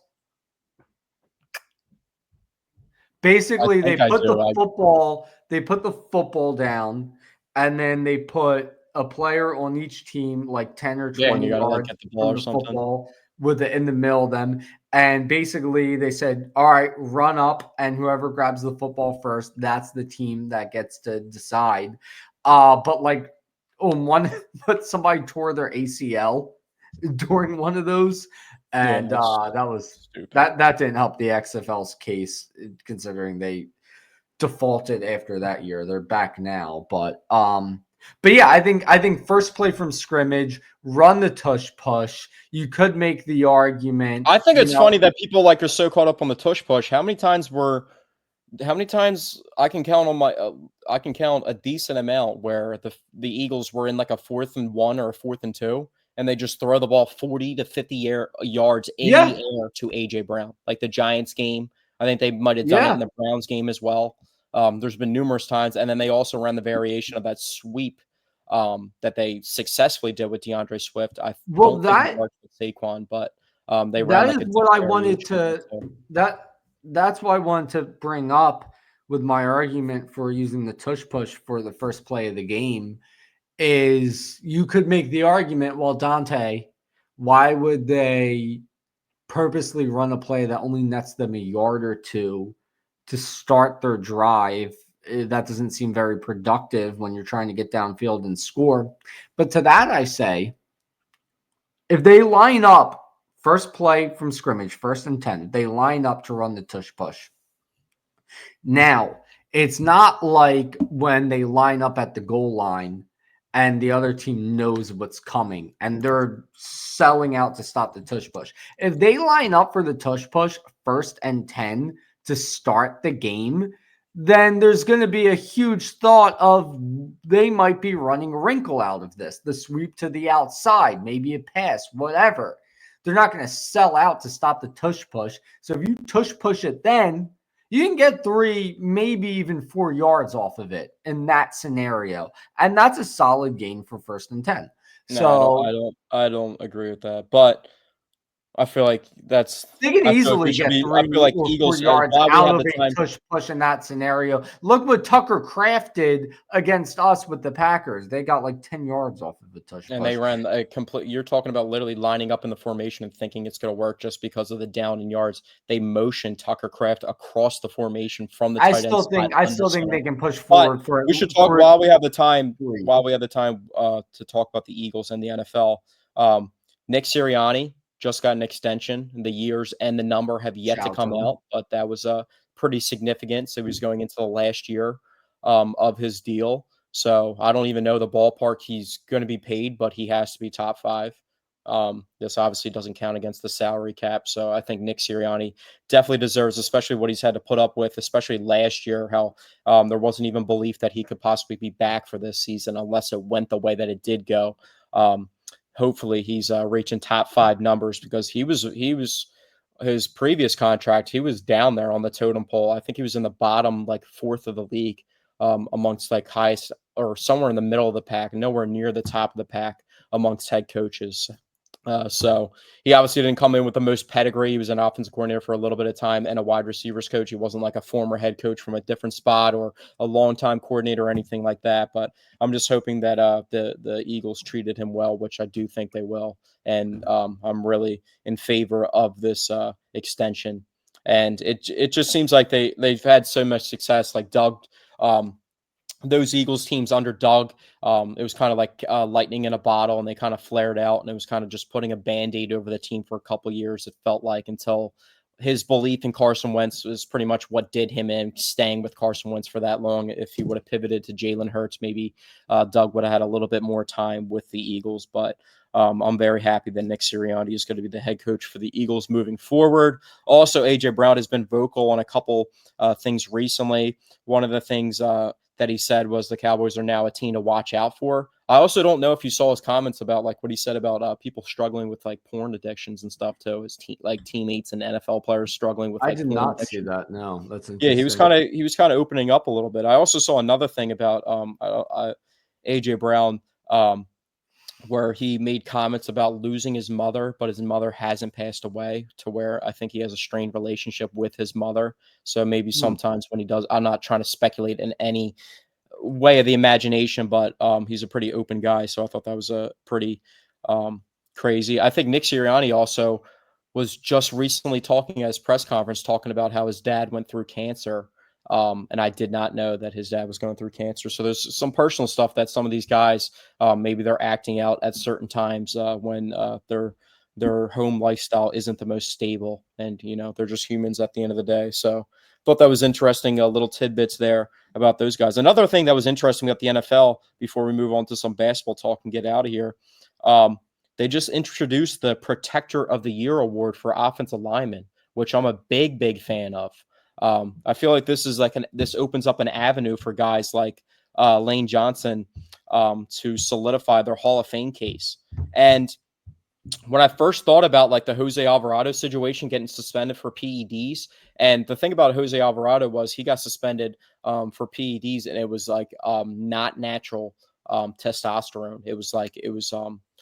Basically, they put the football down, and then they put a player on each team, like 10 or 20 yards get the ball from the football with it in the middle of them. And basically, they said, all right, run up, and whoever grabs the football first, that's the team that gets to decide. But like but somebody tore their ACL during one of those. And that was stupid. That didn't help the XFL's case, considering they defaulted after that year. They're back now, but yeah, I think first play from scrimmage, run the Tush Push. You could make the argument. I think it's funny that people like are so caught up on the Tush Push. How many times I can count on I can count a decent amount where the Eagles were in like a 4th and 1 or a 4th and 2. And they just throw the ball 40 to 50 yards in the air to A.J. Brown. Like the Giants game. I think they might have done it in the Browns game as well. There's been numerous times. And then they also ran the variation of that sweep that they successfully did with DeAndre Swift. I don't think it worked with Saquon, but they ran that like is what I wanted to that's what I wanted to bring up with my argument for using the Tush Push for the first play of the game. Is you could make the argument, well, Dante, why would they purposely run a play that only nets them a yard or two to start their drive? That doesn't seem very productive when you're trying to get downfield and score. But to that, I say, if they line up first play from scrimmage, 1st and 10, they line up to run the Tush Push. Now, it's not like when they line up at the goal line and the other team knows what's coming, and they're selling out to stop the Tush Push. If they line up for the Tush Push 1st and 10 to start the game, then there's going to be a huge thought of they might be running a wrinkle out of this, the sweep to the outside, maybe a pass, whatever. They're not going to sell out to stop the tush push. So if you tush push it, then you can get 3, maybe even 4 yards off of it in that scenario. And that's a solid gain for 1st and 10. No, So I don't agree with that. But I feel like that's they can I feel like we easily should get be I 3 feel like or 4 Eagles yards while we out have of the a time. tush push in that scenario. Look what Tucker Kraft did against us with the Packers. They got like 10 yards off of the tush And push. they ran a complete. You're talking about literally lining up in the formation and thinking it's going to work just because of the down in yards. They motioned Tucker Kraft across the formation from the tight end spot I under still think center. they can push But forward for we should talk while we have the time. 3. While we have the time to talk about the Eagles and the NFL. Nick Sirianni just got an extension. The years and the number have yet to Shout to come them. out, but that was pretty significant. So he was going into the last year of his deal. So I don't even know the ballpark he's going to be paid, but he has to be top 5. This obviously doesn't count against the salary cap. So I think Nick Sirianni definitely deserves, especially what he's had to put up with, especially last year, how there wasn't even belief that he could possibly be back for this season unless it went the way that it did go. Hopefully he's reaching top 5 numbers because he was his previous contract, he was down there on the totem pole. I think he was in the bottom, like 4th of the league amongst like highest or somewhere in the middle of the pack, nowhere near the top of the pack amongst head coaches. So he obviously didn't come in with the most pedigree. He was an offensive coordinator for a little bit of time and a wide receivers coach. He wasn't like a former head coach from a different spot or a longtime coordinator or anything like that. But I'm just hoping that the Eagles treated him well, which I do think they will. And I'm really in favor of this extension. And it just seems like they've had so much success. Like Doug, those Eagles teams under Doug, it was kind of like lightning in a bottle, and they kind of flared out, and it was kind of just putting a Band-Aid over the team for a couple of years, it felt like, until his belief in Carson Wentz was pretty much what did him in, staying with Carson Wentz for that long. If he would have pivoted to Jalen Hurts, maybe Doug would have had a little bit more time with the Eagles. But I'm very happy that Nick Sirianni is going to be the head coach for the Eagles moving forward. Also, A.J. Brown has been vocal on a couple things recently. One of the things that he said was the Cowboys are now a team to watch out for. I also don't know if you saw his comments about like what he said about people struggling with like porn addictions and stuff too. His teammates and NFL players struggling with I like did porn not see addiction. that. No, that's Yeah, interesting. he was kind of opening up a little bit. I also saw another thing about AJ Brown where he made comments about losing his mother, but his mother hasn't passed away, to where I think he has a strained relationship with his mother. So maybe sometimes when he does, I'm not trying to speculate in any way of the imagination, but he's a pretty open guy. So I thought that was a pretty crazy. I think Nick Sirianni also was just recently talking at his press conference, talking about how his dad went through cancer. And I did not know that his dad was going through cancer. So there's some personal stuff that some of these guys, maybe they're acting out at certain times when their home lifestyle isn't the most stable, and they're just humans at the end of the day. So thought that was interesting. Little tidbits there about those guys. Another thing that was interesting about the NFL before we move on to some basketball talk and get out of here. They just introduced the Protector of the Year award for offensive linemen, which I'm a big fan of. I feel like this is this opens up an avenue for guys like Lane Johnson to solidify their Hall of Fame case. And when I first thought about like the Jose Alvarado situation getting suspended for PEDs, and the thing about Jose Alvarado was he got suspended for PEDs, and it was like not natural testosterone. It was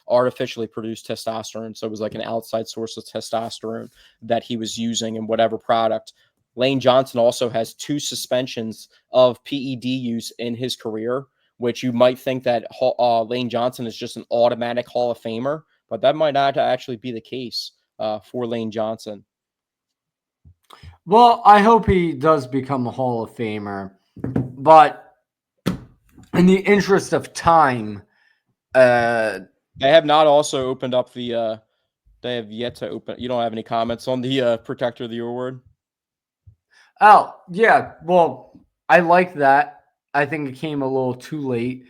artificially produced testosterone. So it was like an outside source of testosterone that he was using in whatever product. Lane Johnson also has 2 suspensions of PED use in his career, which you might think that Lane Johnson is just an automatic Hall of Famer, but that might not actually be the case for Lane Johnson. Well, I hope he does become a Hall of Famer, but in the interest of time, they have not also opened up the. They have yet to open. You don't have any comments on the Protector of the Year award? Oh, yeah. Well, I like that. I think it came a little too late.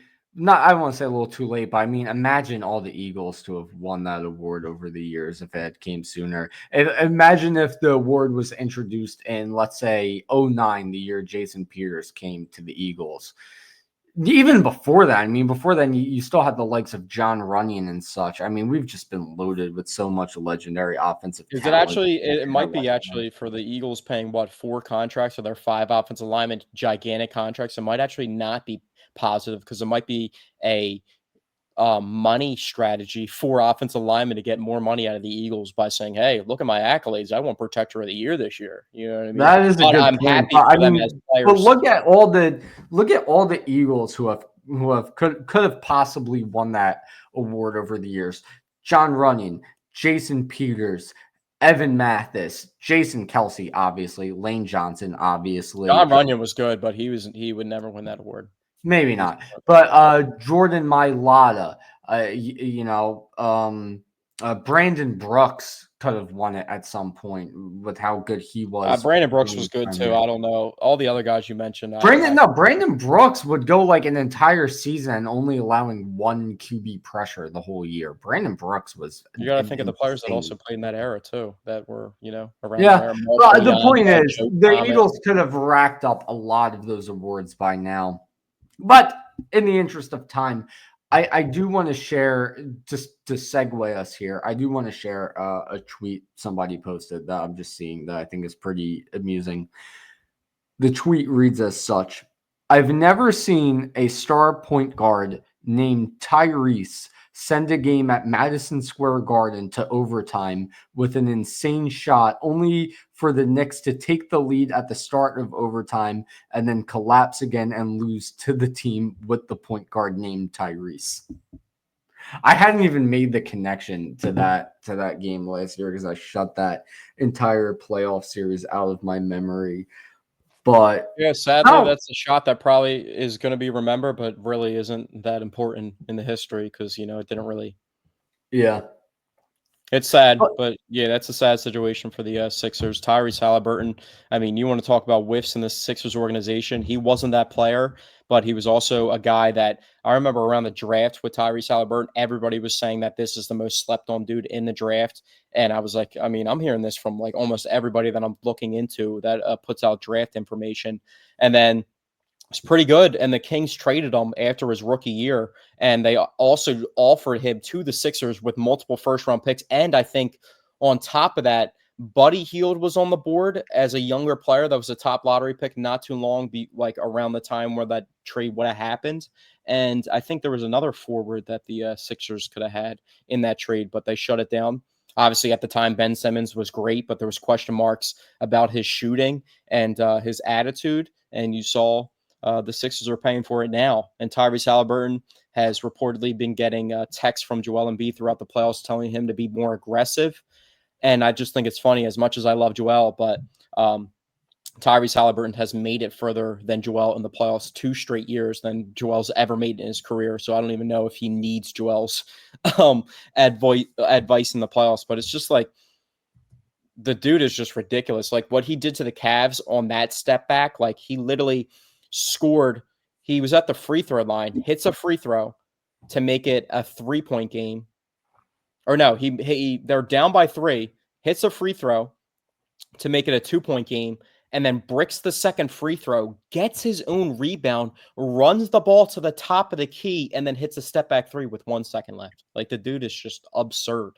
I want to say a little too late, but I mean, imagine all the Eagles to have won that award over the years if it came sooner. Imagine if the award was introduced in, let's say, 2009, the year Jason Peters came to the Eagles. Even before that, I mean, before then, you still had the likes of John Runyon and such. I mean, we've just been loaded with so much legendary offensive Is it talent. actually? It might be actually for the Eagles paying what 4 contracts for their 5 offensive linemen, gigantic contracts. It might actually not be positive because it might be a money strategy for offensive linemen to get more money out of the Eagles by saying, "Hey, look at my accolades. I won Protector of the Year this year." You know what I mean? That is a But good I'm point. happy But I for them as mean, but players. look at all the Eagles who have could have possibly won that award over the years. John Runyon, Jason Peters, Evan Mathis, Jason Kelsey, obviously, Lane Johnson, obviously. John Runyon was good, but he would never win that award. Maybe He's not. But Jordan Mailata, Brandon Brooks could have won it at some point with how good he was. Brandon Brooks when he was good too. premiered. I don't know all the other guys you mentioned. Brandon Brooks would go like an entire season only allowing 1 QB pressure the whole year. Brandon Brooks was You got to think of the players that insane. also played in that era too, that were around Yeah, there. well, the point Yanda, is Joe the Thomas. Eagles could have racked up a lot of those awards by now. But in the interest of time, I do want to share, just to segue us here, I do want to share a tweet somebody posted that I'm just seeing that I think is pretty amusing. The tweet reads as such: I've never seen a star point guard named Tyrese send a game at Madison Square Garden to overtime with an insane shot, only for the Knicks to take the lead at the start of overtime and then collapse again and lose to the team with the point guard named Tyrese. I hadn't even made the connection to that game last year because I shut that entire playoff series out of my memory. But Yeah, sadly, that's a shot that probably is going to be remembered, but really isn't that important in the history because it didn't really. Yeah. It's sad, but yeah, that's a sad situation for the Sixers. Tyrese Halliburton. I mean, you want to talk about whiffs in the Sixers organization? He wasn't that player, but he was also a guy that I remember around the draft with Tyrese Halliburton. Everybody was saying that this is the most slept-on dude in the draft, and I was like, I mean, I'm hearing this from like almost everybody that I'm looking into that puts out draft information, and then. It's pretty good, and the Kings traded him after his rookie year, and they also offered him to the Sixers with multiple first-round picks, and I think on top of that, Buddy Hield was on the board as a younger player that was a top lottery pick not too long, like around the time where that trade would have happened, and I think there was another forward that the Sixers could have had in that trade, but they shut it down. Obviously, at the time, Ben Simmons was great, but there was question marks about his shooting and his attitude, and you saw the Sixers are paying for it now. And Tyrese Halliburton has reportedly been getting texts from Joel Embiid throughout the playoffs telling him to be more aggressive. And I just think it's funny, as much as I love Joel, but Tyrese Halliburton has made it further than Joel in the playoffs 2 straight years than Joel's ever made in his career. So I don't even know if he needs Joel's advice in the playoffs. But it's just like, the dude is just ridiculous. Like what he did to the Cavs on that step back, like he literally scored. He was at the free throw line, hits a free throw to make it a 3-point game. Or no, they're down by 3, hits a free throw to make it a 2-point game, and then bricks the second free throw, gets his own rebound, runs the ball to the top of the key, and then hits a step back 3 with 1 second left. Like the dude is just absurd.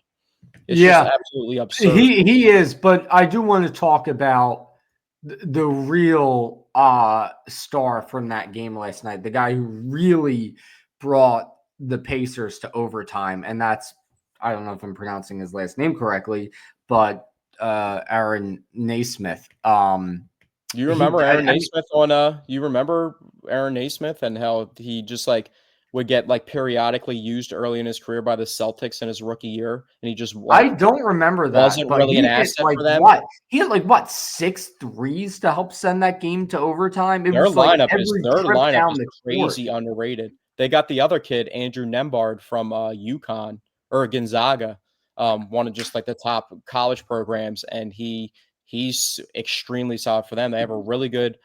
It's just absolutely absurd. He is, but I do want to talk about the real star from that game last night, the guy who really brought the Pacers to overtime, and that's, I don't know if I'm pronouncing his last name correctly, but Aaron Naismith. You remember Aaron Naismith you remember Aaron Naismith and how he just like would get like periodically used early in his career by the Celtics in his rookie year, and he just I don't remember that. wasn't But really he an hit asset like for them. what? He hit like what, 6 threes to help send that game to overtime. It Their was like lineup every trip down is the court. crazy underrated. They got the other kid, Andrew Nembhard from UConn or Gonzaga, one of just like the top college programs, and he's extremely solid for them. They have a really good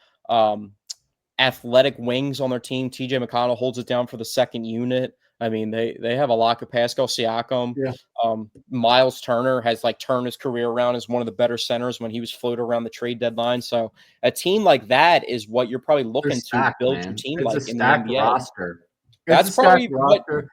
athletic wings on their team. TJ McConnell holds it down for the second unit. I mean, they have a lot of Pascal Siakam. Yeah. Miles Turner has like turned his career around as one of the better centers when he was floated around the trade deadline. So a team like that is what you're probably They're looking to stacked, build your man. team It's a like in the stacked NBA. roster. It's That's a stacked probably what roster.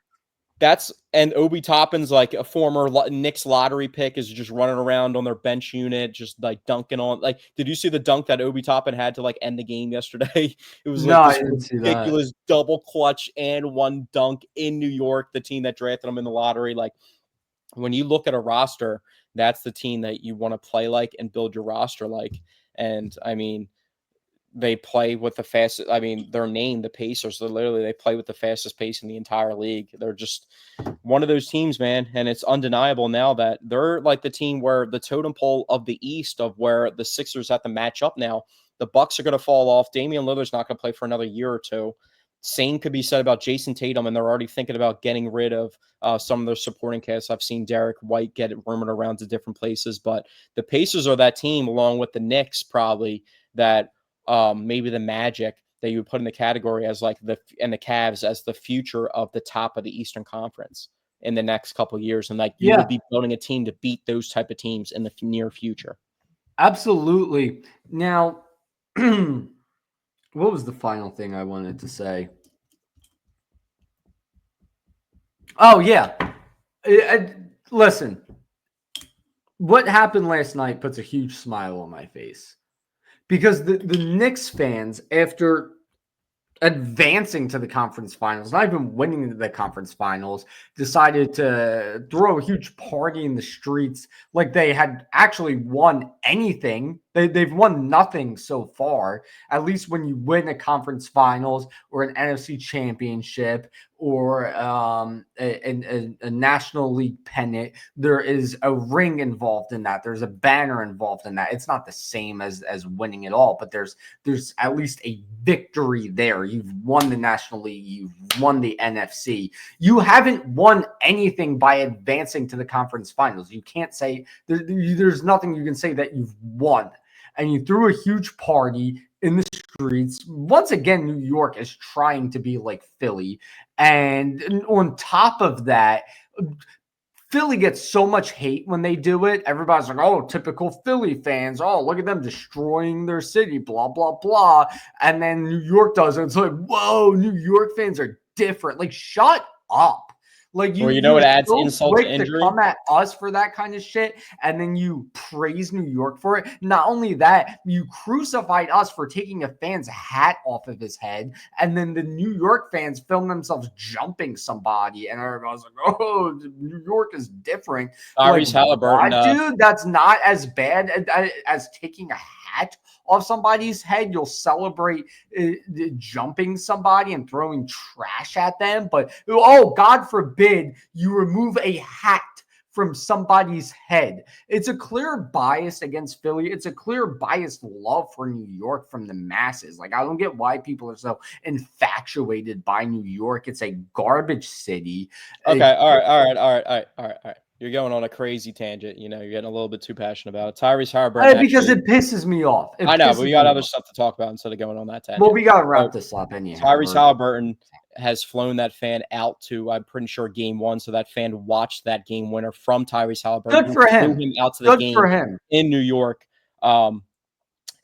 and Obi Toppin's like a former Knicks lottery pick is just running around on their bench unit, just like dunking on. Like, did you see the dunk that Obi Toppin had to like end the game yesterday? It was No, like I this didn't see that. ridiculous double clutch and one dunk in New York, the team that drafted him in the lottery. Like, when you look at a roster, that's the team that you want to play like and build your roster like. And I mean, they play with the fastest. I mean, their name, the Pacers, they play with the fastest pace in the entire league. They're just one of those teams, man. And it's undeniable now that they're like the team where the totem pole of the East of where the Sixers have to match up now. The Bucks are going to fall off. Damian Lillard's not going to play for another year or two. Same could be said about Jason Tatum, and they're already thinking about getting rid of some of their supporting casts. I've seen Derek White get rumored around to different places, but the Pacers are that team, along with the Knicks, probably that maybe the Magic that you would put in the category as like the Cavs as the future of the top of the Eastern Conference in the next couple of years, and like you Yeah, would be building a team to beat those type of teams in the near future. absolutely. Now, what was the final thing I wanted to say? Oh yeah. Listen, what happened last night puts a huge smile on my face because the Knicks fans, after advancing to the conference finals, not even winning the conference finals, decided to throw a huge party in the streets like they had actually won anything. They've won nothing so far. At least when you win a conference finals or an NFC championship or a National League pennant, there is a ring involved in that. There's a banner involved in that. It's not the same as winning it all, but there's at least a victory there. You've won the National League. You've won the NFC. You haven't won anything by advancing to the conference finals. You can't say there's nothing you can say that you've won. And you threw a huge party in the streets. Once again, New York is trying to be like Philly. And on top of that, Philly gets so much hate when they do it. Everybody's like, oh, typical Philly fans. Oh, look at them destroying their city, blah, blah, blah. And then New York does it. It's like, whoa, New York fans are different. Like, shut up. Like Or you're it adds so insult to quick to injury. come at us for that kind of shit, and then you praise New York for it. Not only that, you crucified us for taking a fan's hat off of his head, and then the New York fans film themselves jumping somebody, and everybody's like, "Oh, New York is different." Tyrese Halliburton, what, dude? That's not as bad as taking a hat off somebody's head. You'll celebrate jumping somebody and throwing trash at them, but oh, God forbid you remove a hat from somebody's head. It's a clear bias against Philly. It's a clear biased love for New York from the masses. Like, I don't get why people are so infatuated by New York. It's a garbage city. Okay, all right. You're going on a crazy tangent. You know, you're getting a little bit too passionate about it. Tyrese Halliburton. Because Actually, it pisses me off. I know, but we got other stuff to talk about instead of going on that tangent. Well, we got to wrap So, this up anyhow. Tyrese Halliburton has flown that fan out to, I'm pretty sure, game one. So that fan watched that game winner from Tyrese Halliburton. Good for him. Flew him out to the game for him. in New York. And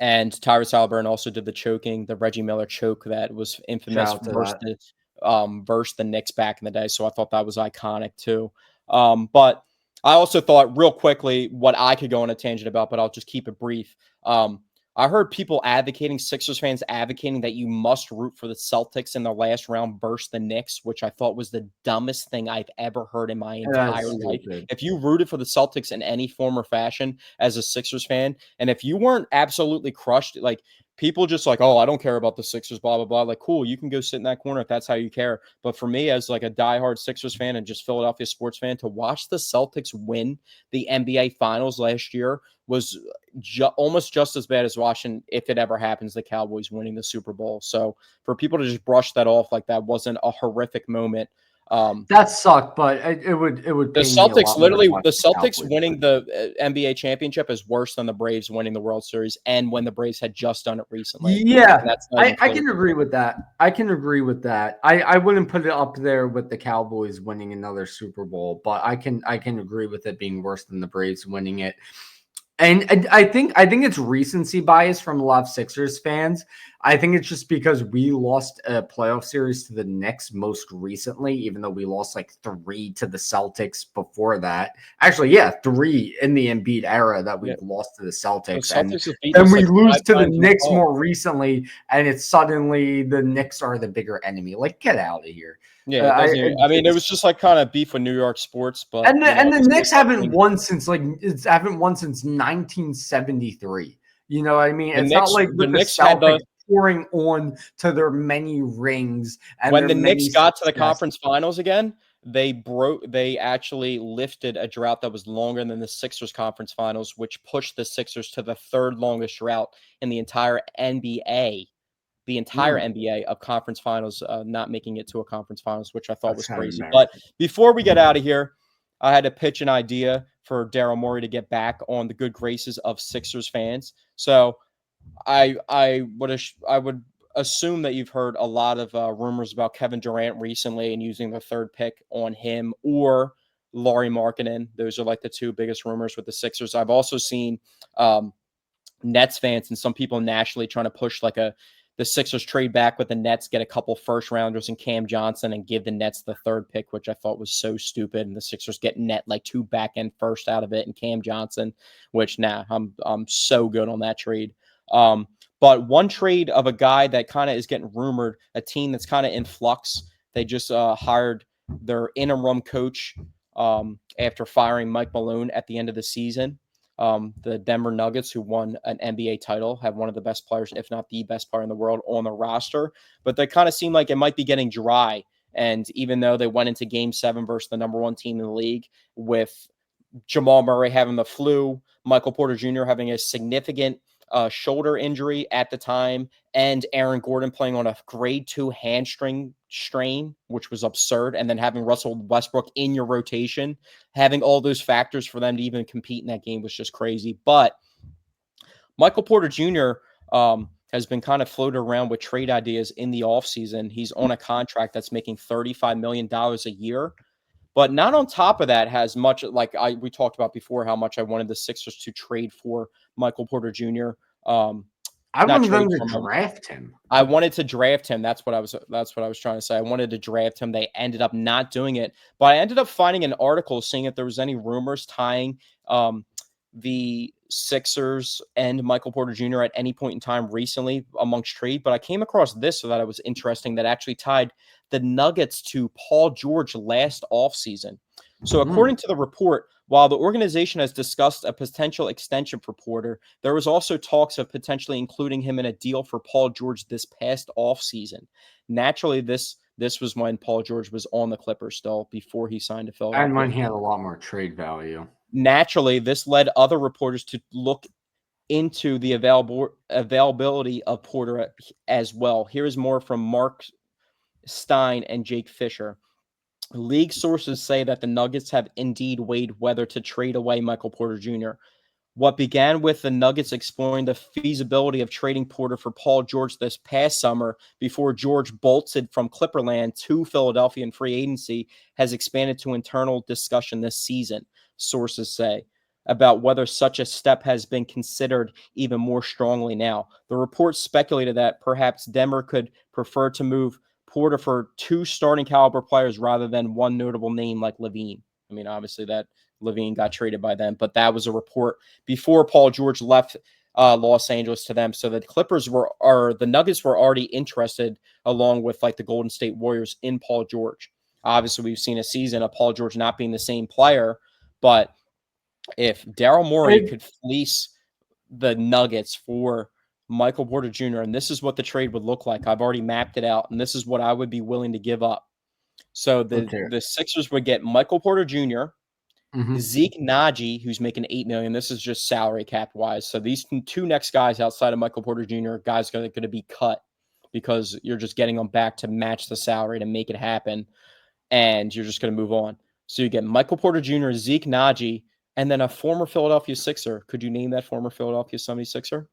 Tyrese Halliburton also did the choking, the Reggie Miller choke that was infamous versus the Knicks back in the day. So I thought that was iconic too. But I also thought real quickly what I could go on a tangent about, but I'll just keep it brief. I heard people Sixers fans advocating that you must root for the Celtics in the last round versus the Knicks, which I thought was the dumbest thing I've ever heard in my entire life. If you rooted for the Celtics in any form or fashion as a Sixers fan, and if you weren't absolutely crushed, like people just like, oh, I don't care about the Sixers, blah, blah, blah. Like, cool, you can go sit in that corner if that's how you care. But for me, as like a diehard Sixers fan and just Philadelphia sports fan, to watch the Celtics win the NBA Finals last year was almost just as bad as watching, if it ever happens, the Cowboys winning the Super Bowl. So for people to just brush that off like that wasn't a horrific moment, That sucked, but it would The pay me a Celtics lot more to literally, watch the the Celtics Cowboys winning win. the NBA championship is worse than the Braves winning the World Series, and when the Braves had just done it recently. Yeah, And that's not even I close. can agree with that. I can agree with that. I wouldn't put it up there with the Cowboys winning another Super Bowl, but I can agree with it being worse than the Braves winning it. And I think it's recency bias from a lot of Sixers fans. I think it's just because we lost a playoff series to the Knicks most recently, even though we lost like 3 to the Celtics before that. Actually, yeah, 3 in the Embiid era that Yeah, we've lost to the the Celtics, and Celtics have beaten then us we like lose 5 to the times in a Knicks row. more recently, and it's suddenly the Knicks are the bigger enemy. Like, get out of here. Yeah, it doesn't even, I mean, it was just like kind of beef with New York sports, but And the this is Knicks haven't something. won since haven't won since 1973. You know what I mean? The It's not Knicks, like the with the Knicks had Celtics the pouring on to their many rings and when their the many Knicks got to the success. conference finals again, they actually lifted a drought that was longer than the Sixers conference finals, which pushed the Sixers to the third longest drought in the entire NBA. The entire Mm, NBA of conference finals, not making it to a conference finals, which I thought that's was kind of crazy. But embarrassing. before we get out of here, I had to pitch an idea for Daryl Morey to get back on the good graces of Sixers fans. So I would assume that you've heard a lot of rumors about Kevin Durant recently and using the third pick on him or Lauri Markkanen. Those are like the two biggest rumors with the Sixers. I've also seen um, Nets fans and some people nationally trying to push like the Sixers trade back with the Nets, get a couple first rounders and Cam Johnson and give the Nets the third pick, which I thought was so stupid. And the Sixers get net like 2 back end first out of it and Cam Johnson, which I'm so good on that trade. But one trade of a guy that kind of is getting rumored, a team that's kind of in flux. They just hired their interim coach after firing Mike Malone at the end of the season. The Denver Nuggets, who won an NBA title, have one of the best players, if not the best player in the world, on the roster. But they kind of seem like it might be getting dry. And even though they went into Game 7 versus the number 1 team in the league with Jamal Murray having the flu, Michael Porter Jr. having a significant shoulder injury at the time, and Aaron Gordon playing on a grade 2 hamstring strain, which was absurd, and then having Russell Westbrook in your rotation, having all those factors for them to even compete in that game was just crazy. But Michael Porter Jr. Has been kind of floated around with trade ideas in the offseason. He's on a contract that's making $35 million a year. But not on top of that has much like we talked about before how much I wanted the Sixers to trade for Michael Porter Jr. I Not wanted trade them to for him. draft him. I wanted to draft him. That's what I was trying to say. I wanted to draft him. They ended up not doing it. But I ended up finding an article seeing if there was any rumors tying the Sixers and Michael Porter Jr. at any point in time recently amongst trade. But I came across this so that it was interesting that actually tied the Nuggets to Paul George last offseason. So according to the report, while the organization has discussed a potential extension for Porter, there was also talks of potentially including him in a deal for Paul George this past offseason. Naturally, this was when Paul George was on the Clippers still before he signed to And Philadelphia. when he had a lot more trade value. Naturally, this led other reporters to look into the availability of Porter as well. Here's more from Mark Stein and Jake Fisher. League sources say that the Nuggets have indeed weighed whether to trade away Michael Porter Jr. What began with the Nuggets exploring the feasibility of trading Porter for Paul George this past summer before George bolted from Clipperland to Philadelphia in free agency has expanded to internal discussion this season, sources say, about whether such a step has been considered even more strongly now. The report speculated that perhaps Denver could prefer to move Porter for 2 starting caliber players rather than one notable name like Levine. I mean, obviously that Levine got traded by them, but that was a report before Paul George left Los Angeles to them. So the the Nuggets were already interested, along with like the Golden State Warriors, in Paul George. Obviously, we've seen a season of Paul George not being the same player, but if Daryl Morey could fleece the Nuggets for Michael Porter Jr., and this is what the trade would look like. I've already mapped it out, and this is what I would be willing to give up. So the Sixers would get Michael Porter Jr., Zeke Naji, who's making $8 million. This is just salary cap wise. So these 2 next guys outside of Michael Porter Jr. guys are going to be cut because you're just getting them back to match the salary to make it happen. and you're just going to move on. So you get Michael Porter Jr., Zeke Naji, and then a former Philadelphia Sixer. Could you name that former Philadelphia 76er?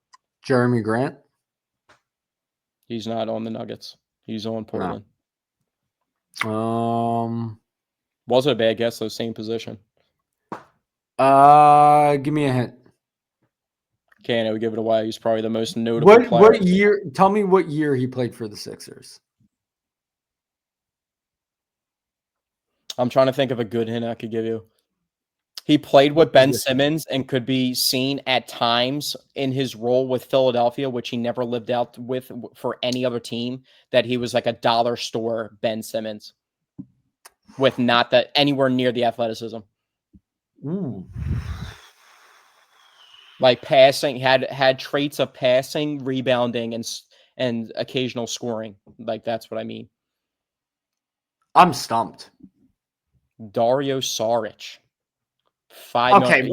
Jeremy Grant? He's not on the Nuggets. He's on Portland. No. Wasn't a bad guess, though. Same position. Give me a hint. Can't we give it away? He's probably the most notable player. What year? Tell me what year he played for the Sixers. I'm trying to think of a good hint I could give you. He played with Ben Simmons and could be seen at times in his role with Philadelphia, which he never lived out with for any other team, that he was like a dollar store Ben Simmons with not that anywhere near the athleticism. Ooh. Like passing, had traits of passing, rebounding, and occasional scoring. Like that's what I mean. I'm stumped. Dario Saric. Okay,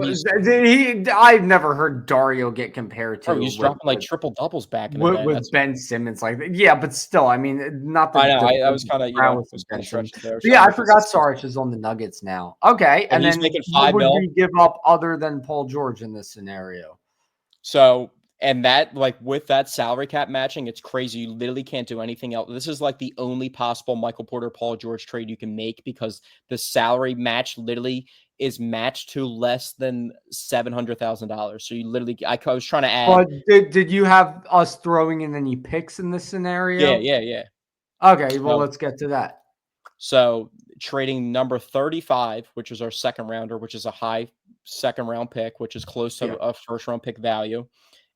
I've never heard Dario get compared to. He's dropping like triple doubles back in the day. With Ben Simmons, like yeah, but still, I mean, not the. I know. I was kind of stretched there. Yeah, I forgot Saric is on the Nuggets now. Okay, and then making what $5 million. Would we give up other than Paul George in this scenario? So, and that, like, with that salary cap matching, it's crazy. You literally can't do anything else. This is like the only possible Michael Porter, Paul George trade you can make because the salary match literally is matched to less than $700,000. So you literally, I was trying to add. But did you have us throwing in any picks in this scenario? Yeah. Okay, well, let's get to that. So trading number 35, which is our second rounder, which is a high second round pick, which is close to a first round pick value.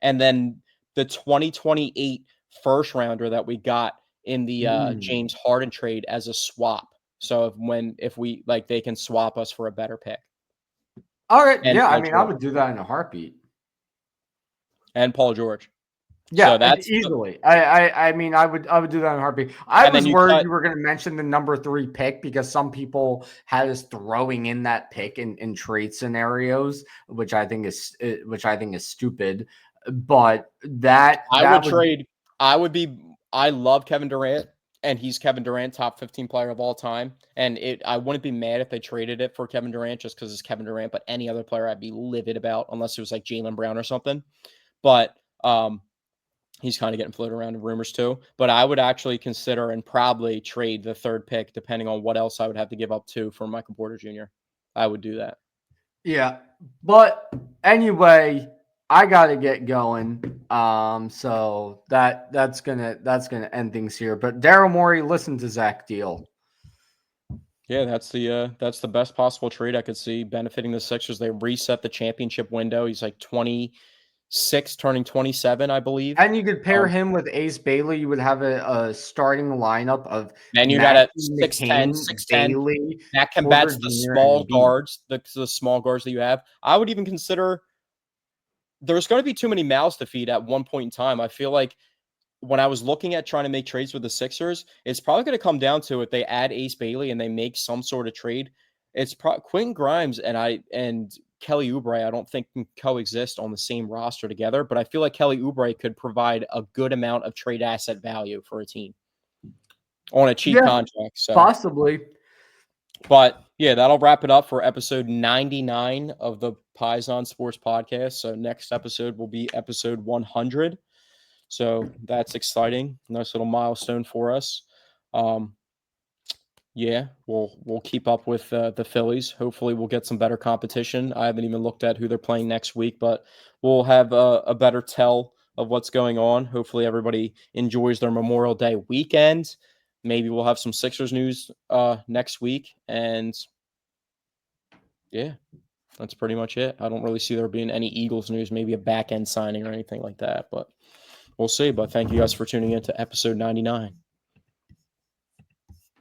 And then the 2028 first rounder that we got in the James Harden trade as a swap. So if we like, they can swap us for a better pick. All right. And I mean, I would do that in a heartbeat. And Paul George. Yeah, so that's easily. I mean, I would do that in a heartbeat. I was worried you were going to mention the number 3 pick because some people had us throwing in that pick in trade scenarios, which I think is stupid. But I love Kevin Durant, and he's Kevin Durant, top 15 player of all time. And I wouldn't be mad if they traded it for Kevin Durant just because it's Kevin Durant. But any other player, I'd be livid about unless it was like Jaylen Brown or something. But he's kind of getting floated around in rumors too. But I would actually consider and probably trade the 3rd pick, depending on what else I would have to give up to for Michael Porter Jr. I would do that. Yeah. But anyway, I gotta get going. So that's gonna end things here. But Daryl Morey, listen to Zach Deal. Yeah, that's the best possible trade I could see benefiting the Sixers. They reset the championship window. He's like 26, turning 27, I believe. And you could pair him with Ace Bailey. You would have a starting lineup of. And you got a 6'10", Bailey that combats the small guards, the small guards that you have. I would even consider. There's going to be too many mouths to feed at one point in time. I feel like when I was looking at trying to make trades with the Sixers, it's probably going to come down to if they add Ace Bailey and they make some sort of trade. It's Quentin Grimes and Kelly Oubre, I don't think can coexist on the same roster together, but I feel like Kelly Oubre could provide a good amount of trade asset value for a team on a cheap contract. So possibly. But yeah, that'll wrap it up for episode 99 of the Paisan Sports podcast. So next episode will be episode 100. So that's exciting. Nice little milestone for us. Yeah, we'll keep up with the Phillies. Hopefully we'll get some better competition. I haven't even looked at who they're playing next week, but we'll have a better tell of what's going on. Hopefully everybody enjoys their Memorial Day weekend. Maybe we'll have some Sixers news next week. And yeah, that's pretty much it. I don't really see there being any Eagles news, maybe a back end signing or anything like that, but we'll see. But thank you guys for tuning in to episode 99.